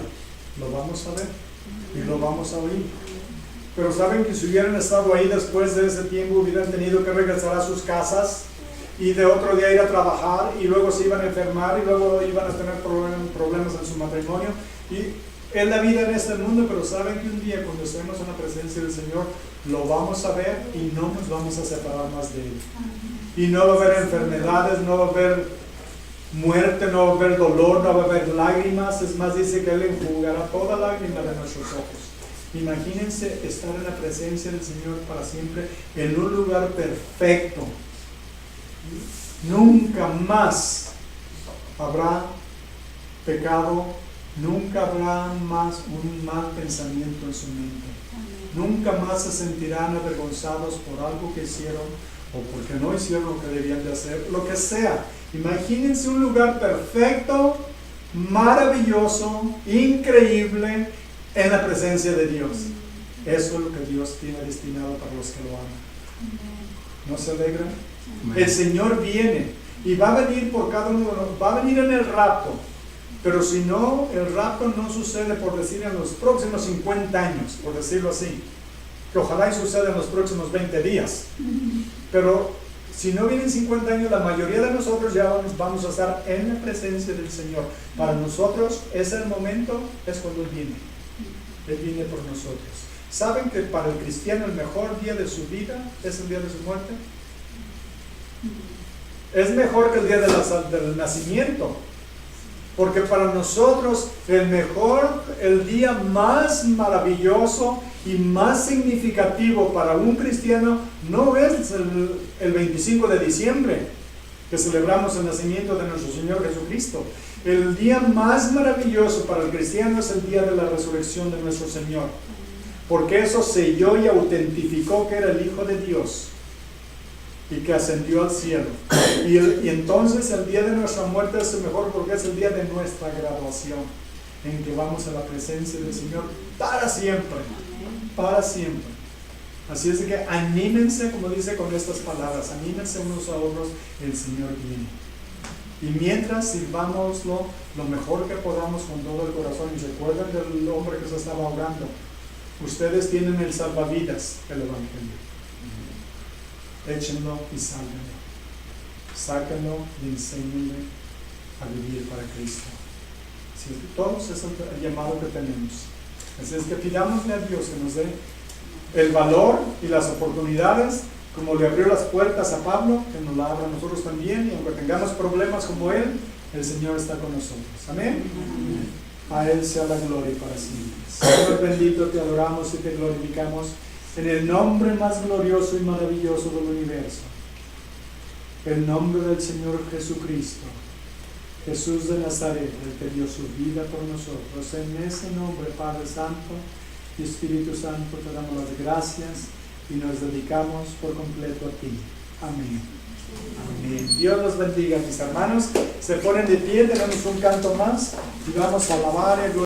lo vamos a ver y lo vamos a oír. Pero saben que si hubieran estado ahí después de ese tiempo, hubieran tenido que regresar a sus casas y de otro día ir a trabajar y luego se iban a enfermar y luego iban a tener problemas en su matrimonio. Y es la vida en este mundo, pero saben que un día cuando estemos en la presencia del Señor lo vamos a ver y no nos vamos a separar más de Él. Y no va a haber enfermedades, no va a haber muerte, no va a haber dolor, no va a haber lágrimas. Es más, dice que Él enjugará toda lágrima de nuestros ojos. Imagínense estar en la presencia del Señor para siempre en un lugar perfecto. Nunca más habrá pecado, nunca habrá más un mal pensamiento en su mente. Nunca más se sentirán avergonzados por algo que hicieron o porque no hicieron lo que debían de hacer, lo que sea. Imagínense un lugar perfecto, maravilloso, increíble en la presencia de Dios. Eso es lo que Dios tiene destinado para los que lo aman. ¿No se alegran? El Señor viene y va a venir por cada uno, va a venir en el rapto. Pero si no, el rapto no sucede, por decir, en los próximos 50 años, por decirlo así. Que ojalá y suceda en los próximos 20 días. Pero si no vienen 50 años, la mayoría de nosotros ya vamos a estar en la presencia del Señor. Para nosotros, ese momento es cuando Él viene. Él viene por nosotros. ¿Saben que para el cristiano el mejor día de su vida es el día de su muerte? Es mejor que el día del nacimiento. Porque para nosotros el día más maravilloso y más significativo para un cristiano no es el 25 de diciembre, que celebramos el nacimiento de nuestro Señor Jesucristo. El día más maravilloso para el cristiano es el día de la resurrección de nuestro Señor. Porque eso selló y autentificó que era el Hijo de Dios y que ascendió al cielo. Y entonces el día de nuestra muerte es el mejor porque es el día de nuestra graduación, en que vamos a la presencia del Señor para siempre, para siempre. Así es de que anímense, como dice con estas palabras, anímense unos a otros, el Señor viene. Y mientras sirvámoslo lo mejor que podamos con todo el corazón. Y recuerden del hombre que se estaba ahogando. Ustedes tienen el salvavidas, el Evangelio. Échenlo y sálvenlo. Sáquenlo y enséñenle a vivir para Cristo. Así es que todos es el llamado que tenemos. Así es que pidámosle a Dios que nos dé el valor y las oportunidades, como le abrió las puertas a Pablo, que nos la abra a nosotros también. Y aunque tengamos problemas como él, el Señor está con nosotros. Amén. A Él sea la gloria para siempre. Señor bendito, te adoramos y te glorificamos en el nombre más glorioso y maravilloso del universo, el nombre del Señor Jesucristo, Jesús de Nazaret, el que dio su vida por nosotros. En ese nombre, Padre Santo y Espíritu Santo, te damos las gracias y nos dedicamos por completo a ti. Amén. Amén. Dios los bendiga, mis hermanos. Se ponen de pie, tenemos un canto más y vamos a alabar y